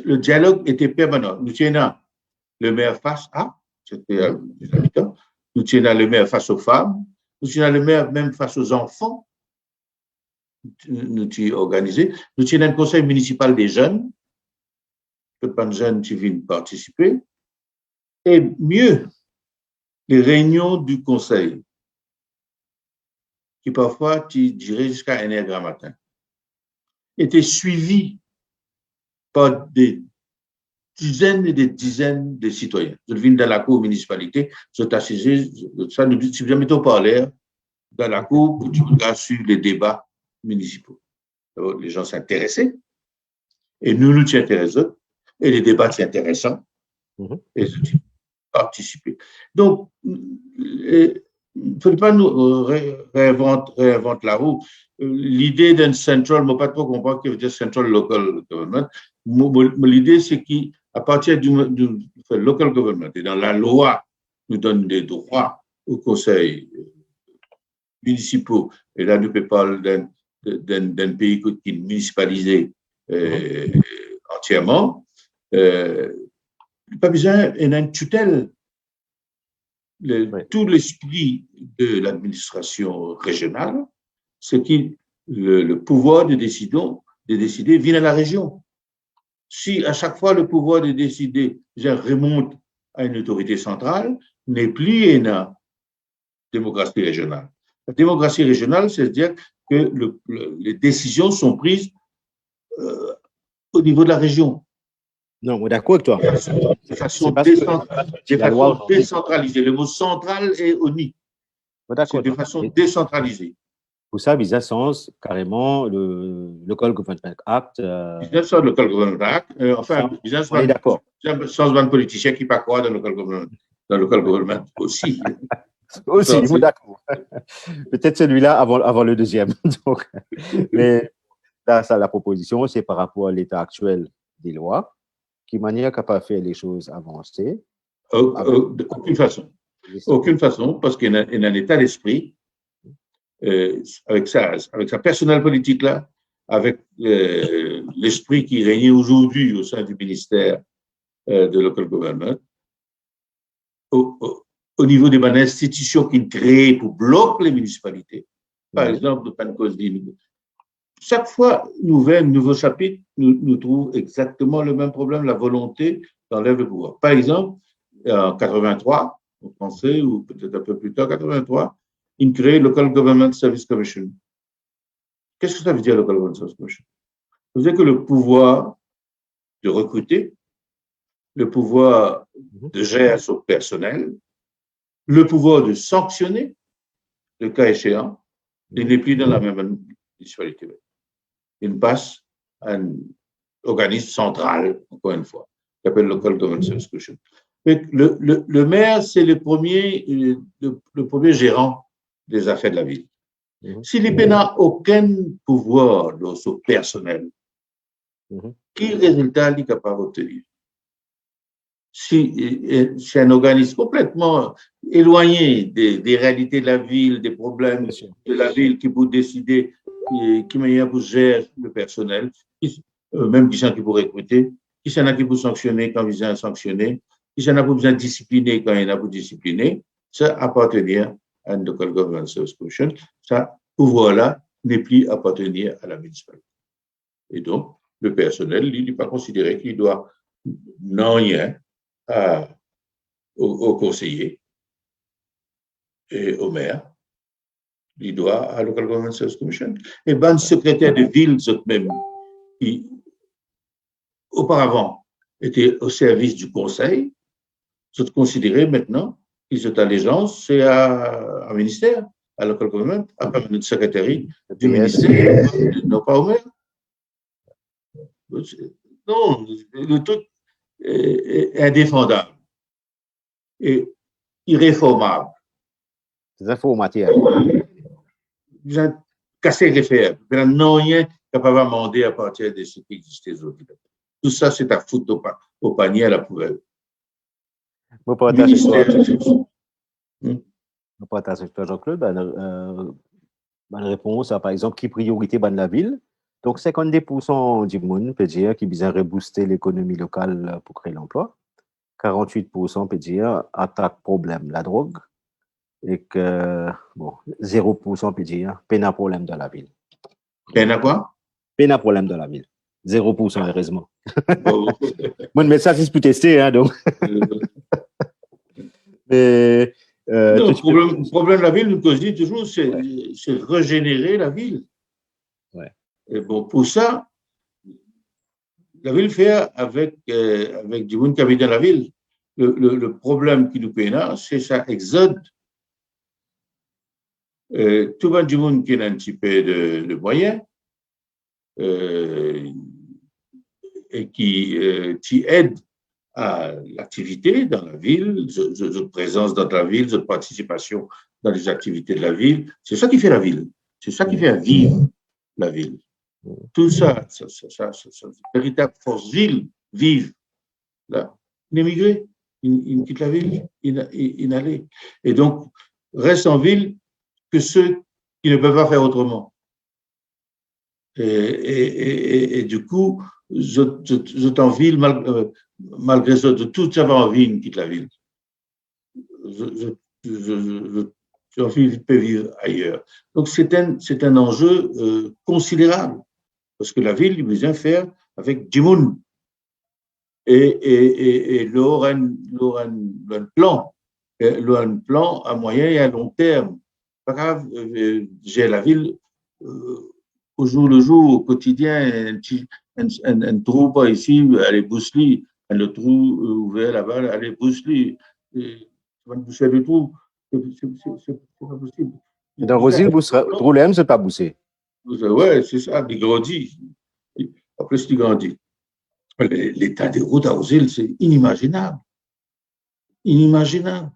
Speaker 3: Le dialogue était permanent. Nous tenons le maire face à, c'était les habitants, nous tenons le maire face aux femmes, nous tenons le maire même face aux enfants, nous tenons organisé, nous tenons un conseil municipal des jeunes, que pas de jeunes qui viennent participer, et mieux, les réunions du conseil, qui parfois, tu dirais jusqu'à 1h du matin, étaient suivies par des dizaines et des dizaines de citoyens. Je viens dans la cour municipalité, je t'assise, ça nous dit, si jamais tu parles dans la cour, pour tu regardes sur les débats municipaux. Alors, les gens s'intéressaient, et nous t'y intéressons, et les débats sont intéressants, et je participer. Donc, il ne faut pas nous réinventer la roue. L'idée d'un central, je ne peux pas trop comprendre ce que veut dire central local government. L'idée, c'est qu'à partir du local government, et dans la loi, nous donne des droits aux conseils municipaux. Et là, nous peut parler d'un pays qui est municipalisé entièrement. Pas besoin d'une tutelle. Tout l'esprit de l'administration régionale, c'est que le pouvoir de décider vient à la région. Si à chaque fois le pouvoir de décider remonte à une autorité centrale, n'est plus une démocratie régionale. La démocratie régionale, c'est-à-dire que les décisions sont prises au niveau de la région.
Speaker 1: Non, on est d'accord avec toi.
Speaker 3: De façon décentralisée. Le mot central est ONI. C'est de façon décentralisée.
Speaker 1: Pour ça, il y a sens carrément le Local Government Act.
Speaker 3: Business le Local Government Act. Enfin, business
Speaker 1: on est d'accord.
Speaker 3: Sans un politicien qui pas croire dans le Local Government aussi.
Speaker 1: Aussi, vous d'accord. Peut-être celui-là avant le deuxième. Donc, mais là, ça, la proposition, c'est par rapport à l'état actuel des lois, qui manière capable de faire les choses avancer.
Speaker 3: D'aucune façon. Aucune façon, parce qu'il y a un état d'esprit, avec sa personnelle politique là, avec l'esprit qui régnait aujourd'hui au sein du ministère de Local Government, au niveau des institutions qui créent pour bloquer les municipalités. Par exemple, de Pancosdine. Chaque fois, un nouveau chapitre, nous trouve exactement le même problème, la volonté d'enlever le pouvoir. Par exemple, en 83, en français, ou peut-être un peu plus tard, 83, ils créent Local Government Service Commission. Qu'est-ce que ça veut dire, Local Government Service Commission? Ça veut dire que le pouvoir de recruter, le pouvoir de gérer son personnel, le pouvoir de sanctionner, le cas échéant, il n'est plus dans la même municipalité. Il passe à un organisme central, encore une fois, qui s'appelle Local Government Service Commission. Le maire, c'est le premier gérant des affaires de la ville. Si l'IP n'a aucun pouvoir dans son personnel, quel résultat il est capable d'obtenir? Si c'est un organisme complètement éloigné des réalités de la ville, des problèmes de la ville, qui peut décider, qui meilleur pour gérer le personnel, même qui sont qui pour recruter, qui sont qui pour sanctionner quand ils ont sanctionné, qui sont pour besoin de discipliner quand il y en a pour discipliner, ça appartenir à une Local Government Service Commission. Ça, pouvoir-là n'est plus appartenir à la municipalité. Et donc, le personnel, il n'est pas considéré qu'il doit non rien aux conseillers et au maire. Il doit à Local Government Service Commission. Et ben, secrétaire de ville, même, qui auparavant était au service du conseil, sont considérés maintenant, ils ont allégeance, c'est à un ministère, à Local Government, à permanent secrétaire du ministère, non pas au maire. Non, le truc est indéfendable et irréformable.
Speaker 1: C'est informatique.
Speaker 3: Vous avez cassé les fers. Vous n'avez rien capable de demander à partir de ce qui existe aujourd'hui. Tout ça, c'est à foutre au panier, à la poubelle.
Speaker 1: Je partage avec toi, Jean-Claude. La réponse à, par exemple, qui priorité dans la ville. Donc, 52% du monde peut dire qu'il vient rebooster l'économie locale pour créer l'emploi. 48% peut dire attaque problème, la drogue. Et que, bon, 0% peut dire peine à problème dans la ville.
Speaker 3: Peine à quoi?
Speaker 1: Peine à problème dans la ville. 0%, heureusement. Mais ça, c'est pour tester, hein, donc. Mais,
Speaker 3: non, le problème de la ville, nous je dis toujours, c'est régénérer la ville.
Speaker 1: Ouais.
Speaker 3: Et bon, pour ça, la ville fait avec du monde qui habite dans la ville. Le problème qui nous peine, c'est ça exode. Tout le du monde qui a un petit peu de moyens et qui aide à l'activité dans la ville, de présence dans la ville, de participation dans les activités de la ville. C'est ça qui fait la ville. C'est ça qui fait vivre la ville. Tout ça, véritable force ville, vive. Là, l'émigré, il quitte la ville, il allait. Et donc, reste en ville que ceux qui ne peuvent pas faire autrement. Et du coup, je en ville, malgré ça, de tout avoir envie, il quitte la ville. J'ai envie de vivre ailleurs. Donc, c'est un enjeu considérable, parce que la ville, il besoin faire avec du monde. Et l'aura un plan à moyen et à long terme. Pas grave, j'ai la ville au jour le jour, au quotidien, un trou par ici, allez, bouche-lui. Le trou ouvert là-bas, allez, bouche-lui. Tu vas boucher le trou. C'est pas possible.
Speaker 1: Dans Rosine, le problème, c'est pas bousser.
Speaker 3: Ouais, c'est ça, il grandit. En plus, il grandit. L'état des routes à Rosine, c'est inimaginable. Inimaginable.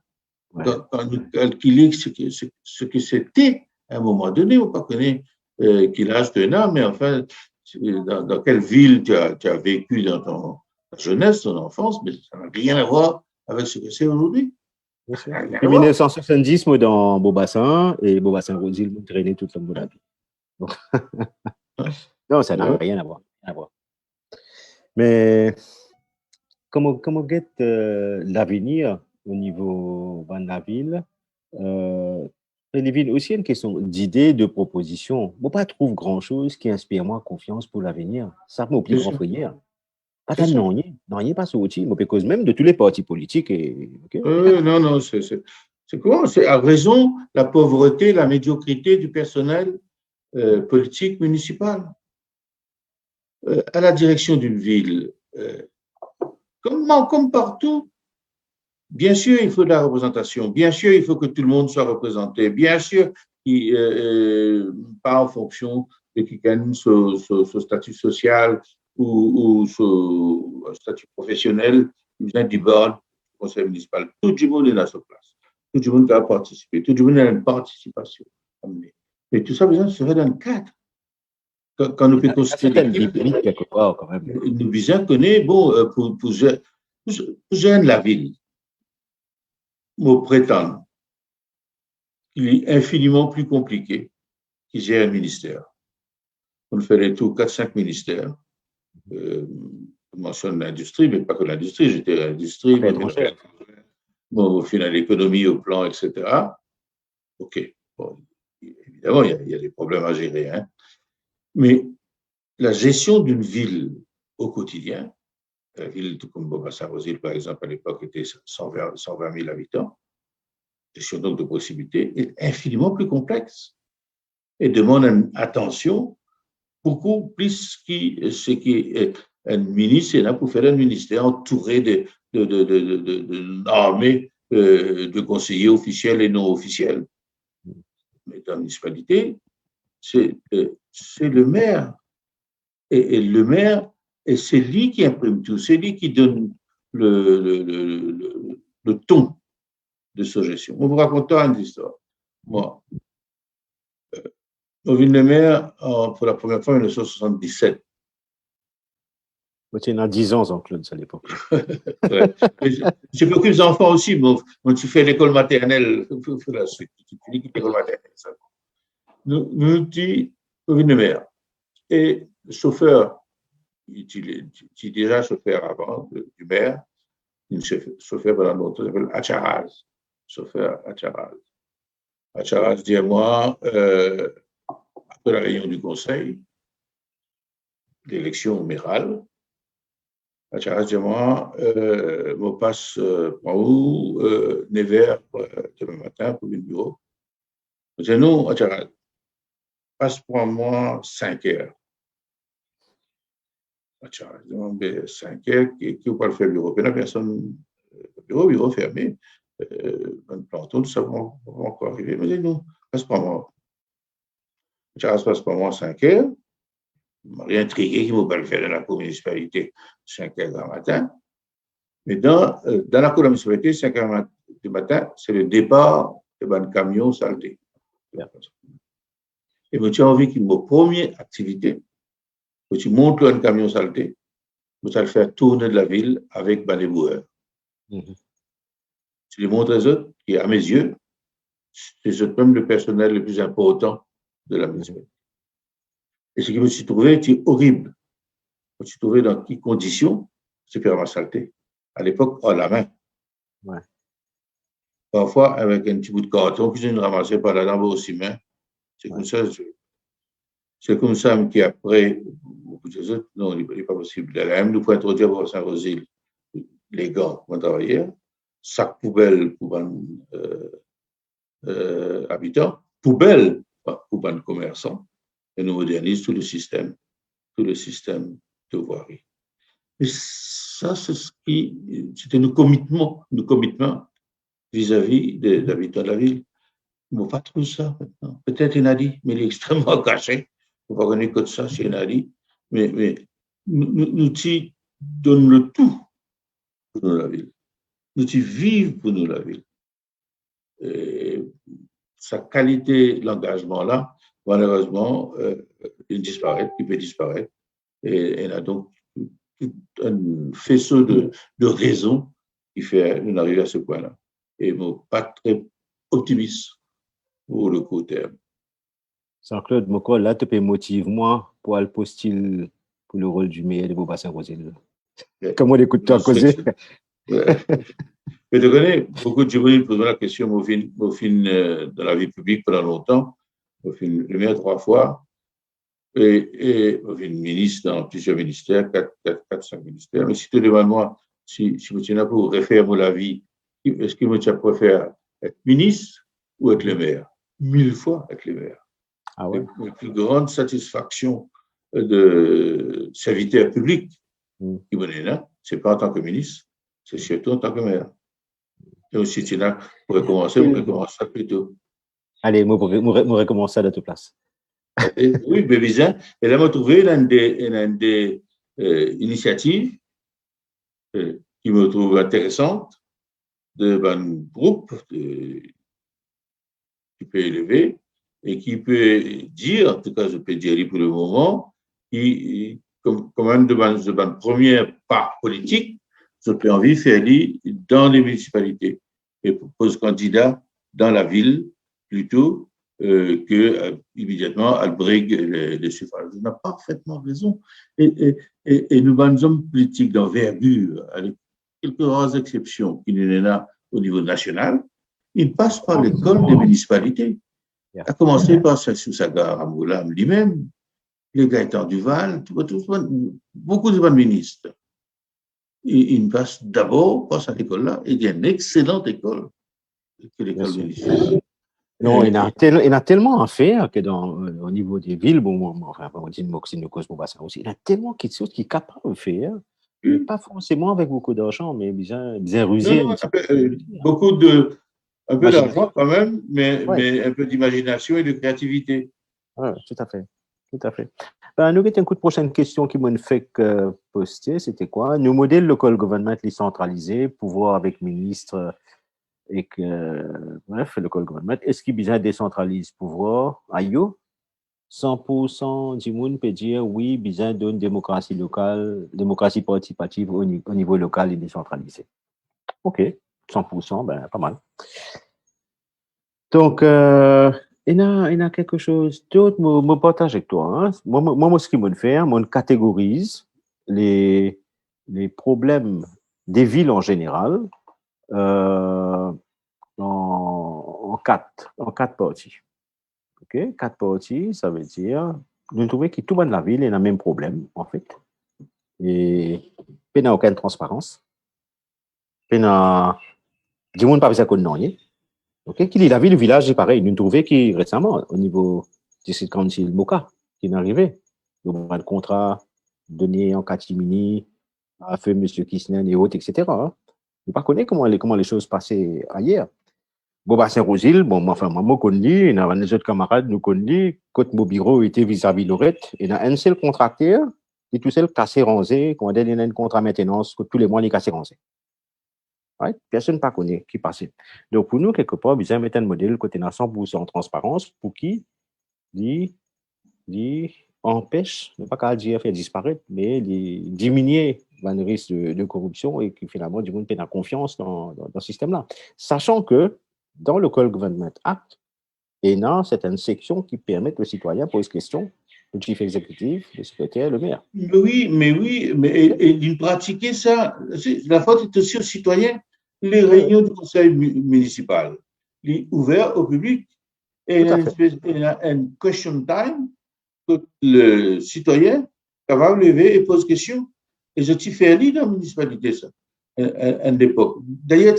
Speaker 1: Ouais.
Speaker 3: Quand nous calculons ce que c'était à un moment donné, on ne pas connaître quel âge tu as, mais enfin, dans quelle ville tu as vécu dans ta jeunesse, ton enfance, mais ça n'a rien à voir avec ce que c'est aujourd'hui.
Speaker 1: En 1970, moi, dans Beaubassin, et Beaubassin-Rosile, je traînais toute la monde. Non, ça n'a rien à voir. Mais comment guette l'avenir au niveau de la ville? Les villes aussi une question d'idées, de propositions. Moi, pas trouve grand-chose qui inspire moi confiance pour l'avenir. Ça m'a oublié grand frère. Pas tant non, rien pas sorti. Moi, parce même de tous les partis politiques.
Speaker 3: Non, c'est quoi? C'est à raison la pauvreté, la médiocrité du personnel politique municipal. À la direction d'une ville, comme partout, bien sûr, il faut de la représentation. Bien sûr, il faut que tout le monde soit représenté. Bien sûr, pas en fonction de qui gagne ce statut social ou ce statut professionnel, il vient du board du conseil municipal. Tout le monde est à sa place. Tout le monde a participé. Tout le monde a une participation. Mais tout ça, besoin de se faire dans le cadre. Quand nous pouvons
Speaker 1: quelque part, quand même.
Speaker 3: Nous besoin connaître, bon, pour gérer la ville, me prétendre qu'il est infiniment plus compliqué qu'il gère un ministère. On fait les tours 4-5 ministères. On mentionne l'industrie, mais pas que l'industrie, j'étais à l'industrie, bon, au final, l'économie, au plan, etc. OK. Bon, évidemment, il y a des problèmes à gérer, hein. Mais la gestion d'une ville au quotidien, la ville comme Beaubassin-Rosile, par exemple, à l'époque, était 120 000 habitants, gestion donc de proximité, est infiniment plus complexe et demande une attention beaucoup plus que ce qui un ministre est là pour faire un ministère entouré d'une armée de conseillers officiels et non officiels. Mais dans la municipalité, c'est le maire. Et le maire, c'est lui qui imprime tout, c'est lui qui donne le ton de sa gestion. On vous raconte une histoire. Moi, au Ville-de-Mer, pour la première fois en 1977.
Speaker 1: Moi, tu as 10 ans, Jean-Claude, à l'époque.
Speaker 3: Ouais. J'ai beaucoup d'enfants aussi, mais quand tu fais l'école maternelle, tu la suite. Tu dis que l'école maternelle. Nous dit au Ville-de-Mer. Et le chauffeur, il est déjà chauffeur avant du maire, une chauffeur pendant longtemps, s'appelle Acharaz. Chauffeur Acharaz. Acharaz dit à moi, après la réunion du conseil, l'élection mayorale, Acharaz dit à moi, je passe par où, Nevers, demain matin pour le bureau. Je dis non, Acharaz, passe pour moi 5 heures. Acharaz dit 5 heures, qui va le faire bureau? Personne, bureau fermé. Un planton, tout ça va encore arriver. Mais non, passe par moi. Acharaz passe par moi 5 heures. Je m'ai intrigué qu'il ne va pas le faire dans la cour municipalité 5 heures du matin. Mais dans la cour de la municipalité, 5 heures du matin, c'est le départ de camion saleté. Et moi, tu as envie que ma première activité, que tu montes un camion saleté, tu vas le faire tourner de la ville avec les boueurs. Tu les montres aux autres, qui, à mes yeux, c'est même le personnel le plus important de la municipalité. Et ce que je me suis trouvé, c'est horrible. Je me suis trouvé dans quelles conditions c'est faire ma saleté. À l'époque, à la main.
Speaker 1: Ouais.
Speaker 3: Parfois, avec un petit bout de carton que je ne ramassais pas là dans aussi main. C'est comme ça. C'est comme ça qu'après, beaucoup des autres, non, il n'est pas possible. Même nous, pour introduire à Saint-Rosile, les gants pour travailler, sac poubelle pour habitants, poubelle pour commerçants, et nous modernisons tout le système de voirie. Et ça, c'était nos commitments vis-à-vis des habitants de la ville. Ils ne m'ont pas trouvé ça maintenant. Peut-être Enadi, mais il est extrêmement caché. On va connaître que ça chez Enadi. Mais nous donnons le tout pour nous la ville. Nous vivons pour nous la ville. Et sa qualité, l'engagement-là, malheureusement, il peut disparaître. Et il a donc tout un faisceau de raisons qui fait nous arriver à ce point-là. Et je ne suis pas très optimiste pour le court terme.
Speaker 1: Jean-Claude, là, tu peux motiver moi pour aller postuler pour le rôle du maire de Beaubassin-Roséville. Comment on écoute toi causer?
Speaker 3: Mais tu connais, beaucoup de gens me posent la question, dans la vie publique pendant longtemps, le maire 3 fois, et ministre dans plusieurs ministères, 4-5 ministères. Mais si tu demandes moi, si je tiens pour refaire mon vie, est-ce que je préfère être ministre ou être le maire? 1000 fois être le maire.
Speaker 1: Ah ouais.
Speaker 3: La plus grande satisfaction de serviteur public qui me donne là, c'est pas en tant que ministre, c'est surtout en tant que maire. Et aussi, tu as pour recommencer plutôt.
Speaker 1: Allez, moi, recommencer à toute place.
Speaker 3: Oui, mais bien. Et là, on trouvé des initiatives qui me trouvent intéressantes, d'un groupe qui peut élever et qui peut dire, en tout cas, je peux dire pour le moment, comme un de ma première part politique, je peux envie de faire dans les municipalités et propose candidat dans la ville plutôt que immédiatement à brigue les suffrages. On a parfaitement raison. Et nous, les hommes politiques d'envergure, avec quelques rares exceptions qui nous là au niveau national, ils passent par l'école des municipalités. À commencer par Sousaga Ramoulam lui-même, les Gaëtan Duval, beaucoup de ministres. Ils passent d'abord par cette école-là, et il y a une excellente école que l'école municipale.
Speaker 1: Non, il y a tellement à faire que au niveau des villes, enfin, on dit Moxine, Beaubassin aussi, il y a tellement de choses qui sont capables de faire, pas forcément avec beaucoup d'argent, mais bien rusé.
Speaker 3: Un peu d'argent quand même, mais un peu d'imagination et de créativité.
Speaker 1: Oui, tout à fait. Ben, nous avons une prochaine question qui m'a fait poster, c'était quoi? Nos modèles local government centralisés, pouvoir avec ministre et bref, local government, est-ce qu'il besoin décentralise pouvoir? Aïe, 100% du monde peut dire oui, besoin d'une démocratie locale, démocratie participative au niveau local et décentralisé. OK, 100%, ben, pas mal. Donc, il y a quelque chose d'autre, me partage avec toi. Hein? Moi, ce qu'il me fait, moi, je catégorise les problèmes des villes en général en quatre parties. OK? 4 parties, ça veut dire, nous trouvons que tout le monde de la ville a le même problème, en fait. Et il n'y a aucune transparence. Il n'y a du monde pas besoin de connaître. OK? Qui dit la ville, le village, c'est pareil. Nous trouvons que récemment, au niveau du District Council Moka, qui est arrivé, le contrat donné en catimini à feu M. Kisnen et autres, etc. Hein? Je ne sais pas comment les choses passaient ailleurs. Beaubassin-Roséville, moi, je connais, et les autres camarades nous connaissent, quand mon bureau était vis-à-vis de Lorette, il y a un seul contracteur, et tout seul cassé rangé, quand il y a un contrat maintenance, que tous les mois, il est cassé rangé. Ouais, personne ne connaît qui passait. Donc, pour nous, quelque part, besoin de mettre un modèle côté 100% transparence pour qui empêche, ne pas qu'à dire faire disparaître, mais diminuer le risque de corruption et que finalement, du monde peut avoir confiance dans ce système-là. Sachant que dans le Local Government Act, il y a certaines sections qui permettent aux citoyens de poser question, le chef exécutif, le secrétaire, le maire.
Speaker 3: Mais d'une pratiquer ça, la faute est aussi aux citoyens. Les réunions du conseil municipal, les ouverts au public, et il y a un question time que le citoyen va lever et pose question. Et je t'y fais aller dans la municipalité, ça, à l'époque. D'ailleurs,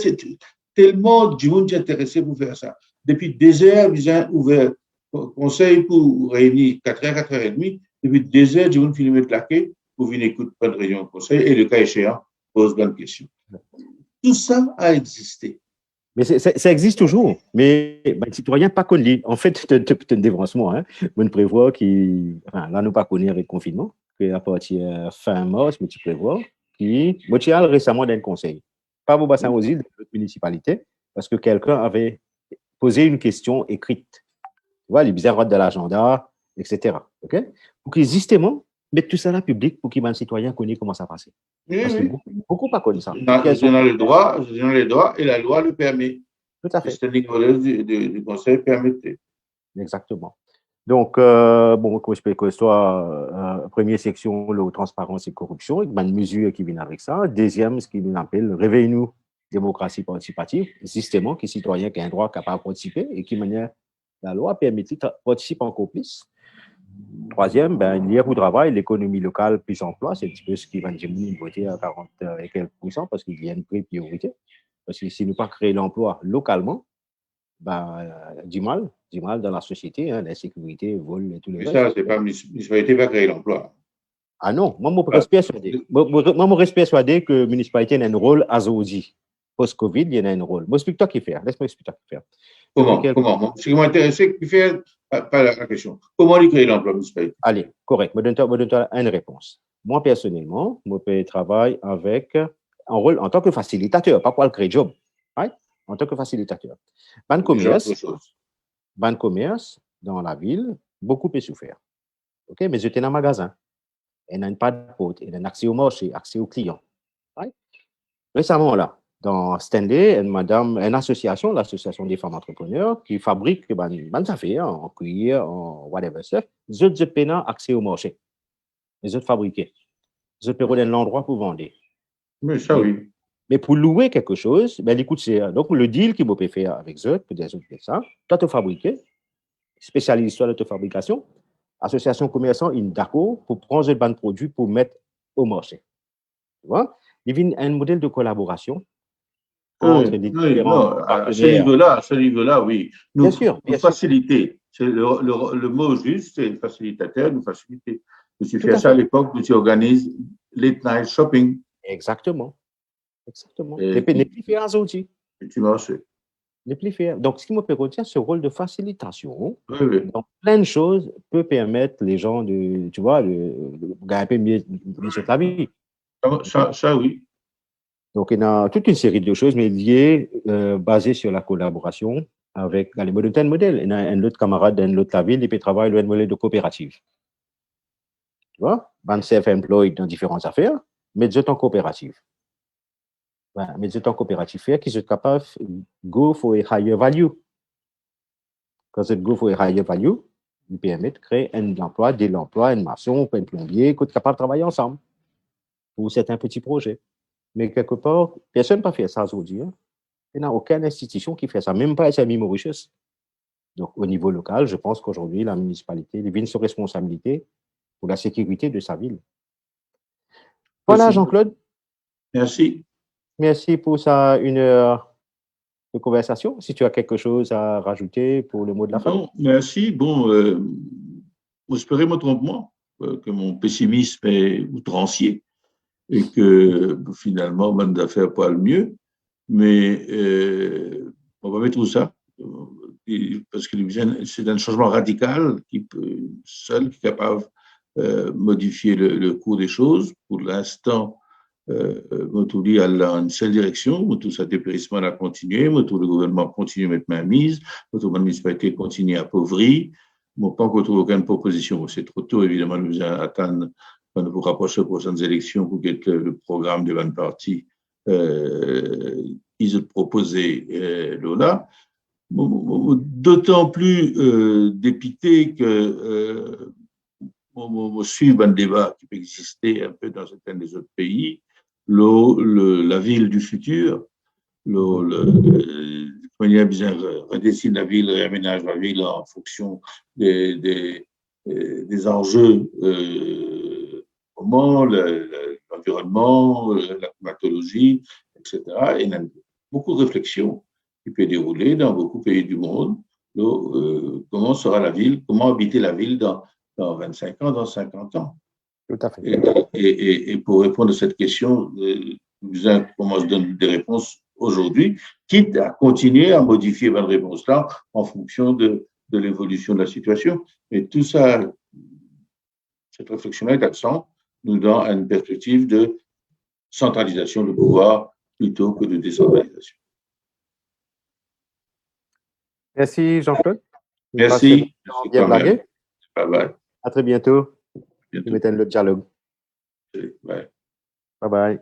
Speaker 3: tellement de monde est intéressé pour faire ça. Depuis des heures, ils ont ouvert le conseil pour réunir 4h, 4h30. Depuis des heures, du monde finit de claquer pour venir écouter pas de réunion de conseil et le cas échéant, pose bonne question. Tout ça a existé.
Speaker 1: Mais ça existe toujours. Mais les citoyens pas connus. En fait, c'est un dévancement. Hein. On prévoit enfin, là, nous pas connaître le confinement, qu'à partir de fin mars, on prévoit qui, moi, j'ai récemment d'un conseil. Pas au bassin aux îles, de notre municipalité, parce que quelqu'un avait posé une question écrite. Tu vois, les bizarres de l'agenda, etc. OK? Pour qu'ils, justement, mettent tout ça là public pour que les citoyens connaissent comment ça passe.
Speaker 3: Oui,
Speaker 1: Parce que
Speaker 3: oui.
Speaker 1: beaucoup pas connus ça.
Speaker 3: Je donne le droit et la loi le permet.
Speaker 1: Tout à fait.
Speaker 3: Le standing order du conseil permettait.
Speaker 1: Exactement. Donc, bon, comme je peux que ce soit première section, la transparence et corruption, il y a une mesure qui vient avec ça. Deuxième, ce qui nous appelle réveille-nous, démocratie participative, justement, qui citoyen qui a un droit capable de participer et qui, manière la loi, permet de participer encore plus. Troisième, ben, il y a pour travail, l'économie locale plus emploi, c'est un petit peu ce qui va nous voter à 40 et quelques %, parce qu'il y a une priorité. Parce que si nous pas créer l'emploi localement, ben, du mal dans la société, hein, l'insécurité, vol et tout le
Speaker 3: Mais
Speaker 1: reste.
Speaker 3: ça, c'est pas municipalité va créer l'emploi.
Speaker 1: Ah non, moi, je reste persuadé. Moi, je reste persuadé que la municipalité a un rôle à Zodi. Post-Covid, il y a un rôle. Moi, explique-toi qui fait. Laisse-moi expliquer qui fait.
Speaker 3: Comment? Ce qui m'intéresse, qui fait pas la question. Comment il crée l'emploi municipalité?
Speaker 1: Allez, correct. Je donne une réponse. Moi, personnellement, je travaille avec un rôle en tant que facilitateur, pas pour le créer job. Right? En tant que facilitateur. Ban commerce dans la ville, beaucoup peut souffrir. OK? Mais j'étais dans un magasin. Il n'a pas de porte, il a un accès au marché, accès aux clients. Right? Récemment, là, dans Stanley, une association, l'association des femmes entrepreneurs, qui fabrique des affaires en cuir, en whatever stuff, ils ont accès au marché. Ils ont fabriqué. Ils ont perdu un endroit pour vendre.
Speaker 3: Mais ça, oui.
Speaker 1: Mais pour louer quelque chose, ben, écoute, c'est donc le deal qu'il peut faire avec eux, peut des autres ça, toi, tu fabriquer, spécialiste sur de fabrication, association commerçant, ils sont d'accord pour prendre le ban produit pour mettre au marché. Tu vois? Il y a un modèle de collaboration entre les différents partenaires.
Speaker 3: À ce niveau-là, oui. Nous faciliter. C'est le mot juste, c'est facilitateur, nous faciliter. Tu fais ça à l'époque où tu organises late night shopping.
Speaker 1: Exactement. Les plus faire à outils.
Speaker 3: Tu marches.
Speaker 1: Les plus faire. Donc, ce qui me permet ce rôle de facilitation
Speaker 3: dans
Speaker 1: plein de choses peut permettre les gens de, tu vois, de gagner un peu mieux sur la vie.
Speaker 3: Ça, oui.
Speaker 1: Donc, il y a toute une série de choses, mais liées, basées sur la collaboration avec les modèles. Il y a un autre camarade d'un autre la ville, il peut travailler le modèle de coopérative. Tu vois, ban self-employed dans différentes affaires, mais c'est en coopérative. Mais c'est en coopérative qui sont capables de go for a higher value. Quand c'est go for a higher value, il permet de créer un emploi, de l'emploi, un maçon, un plombier, qui est capable de travailler ensemble pour certains petits projets. Mais quelque part, personne n'a fait ça aujourd'hui. Hein. Il n'y a aucune institution qui fait ça, même pas SMI Mauritius. Donc, au niveau local, je pense qu'aujourd'hui, la municipalité devine ses responsabilités pour la sécurité de sa ville. Voilà, Jean-Claude.
Speaker 3: Merci.
Speaker 1: Merci pour ça, 1 heure de conversation. Si tu as quelque chose à rajouter pour le mot de la fin.
Speaker 3: Non, merci. Bon, j'espérais me trompe-moi, que mon pessimisme est outrancier et que finalement, bonne d'affaires pas le mieux. Mais on va mettre tout ça parce que c'est un changement radical qui est capable de modifier le cours des choses. Pour l'instant, tout dit à une seule direction, tout ça dépérissement a continué, tout le gouvernement continue à mettre main mise, tout la municipalité continue à appauvrir. Bon, pas qu'on trouve aucune proposition, c'est trop tôt, évidemment, nous attendre quand nous rapprochons des prochaines élections pour que le programme de la partie qu'ils ont proposé là. D'autant plus dépité que on suit un débat qui peut exister un peu dans certains des autres pays, la ville du futur, manière bien redessine la ville, réaménage la ville en fonction des enjeux, comment l'environnement, la climatologie, etc. Et il y a beaucoup de réflexions qui peuvent dérouler dans beaucoup de pays du monde. Comment sera la ville, comment habiter la ville dans 25 ans, dans 50 ans.
Speaker 1: Tout à fait.
Speaker 3: Et pour répondre à cette question, comment je donne des réponses aujourd'hui, quitte à continuer à modifier votre réponse-là en fonction de l'évolution de la situation. Et tout ça, cette réflexion-là est absente, nous donne une perspective de centralisation du pouvoir plutôt que de décentralisation.
Speaker 1: Merci, Jean-Claude.
Speaker 3: Merci.
Speaker 1: Bien blagué.
Speaker 3: Bye bye.
Speaker 1: À très bientôt. Nous mettons le dialogue.
Speaker 3: Bye.
Speaker 1: Bye bye.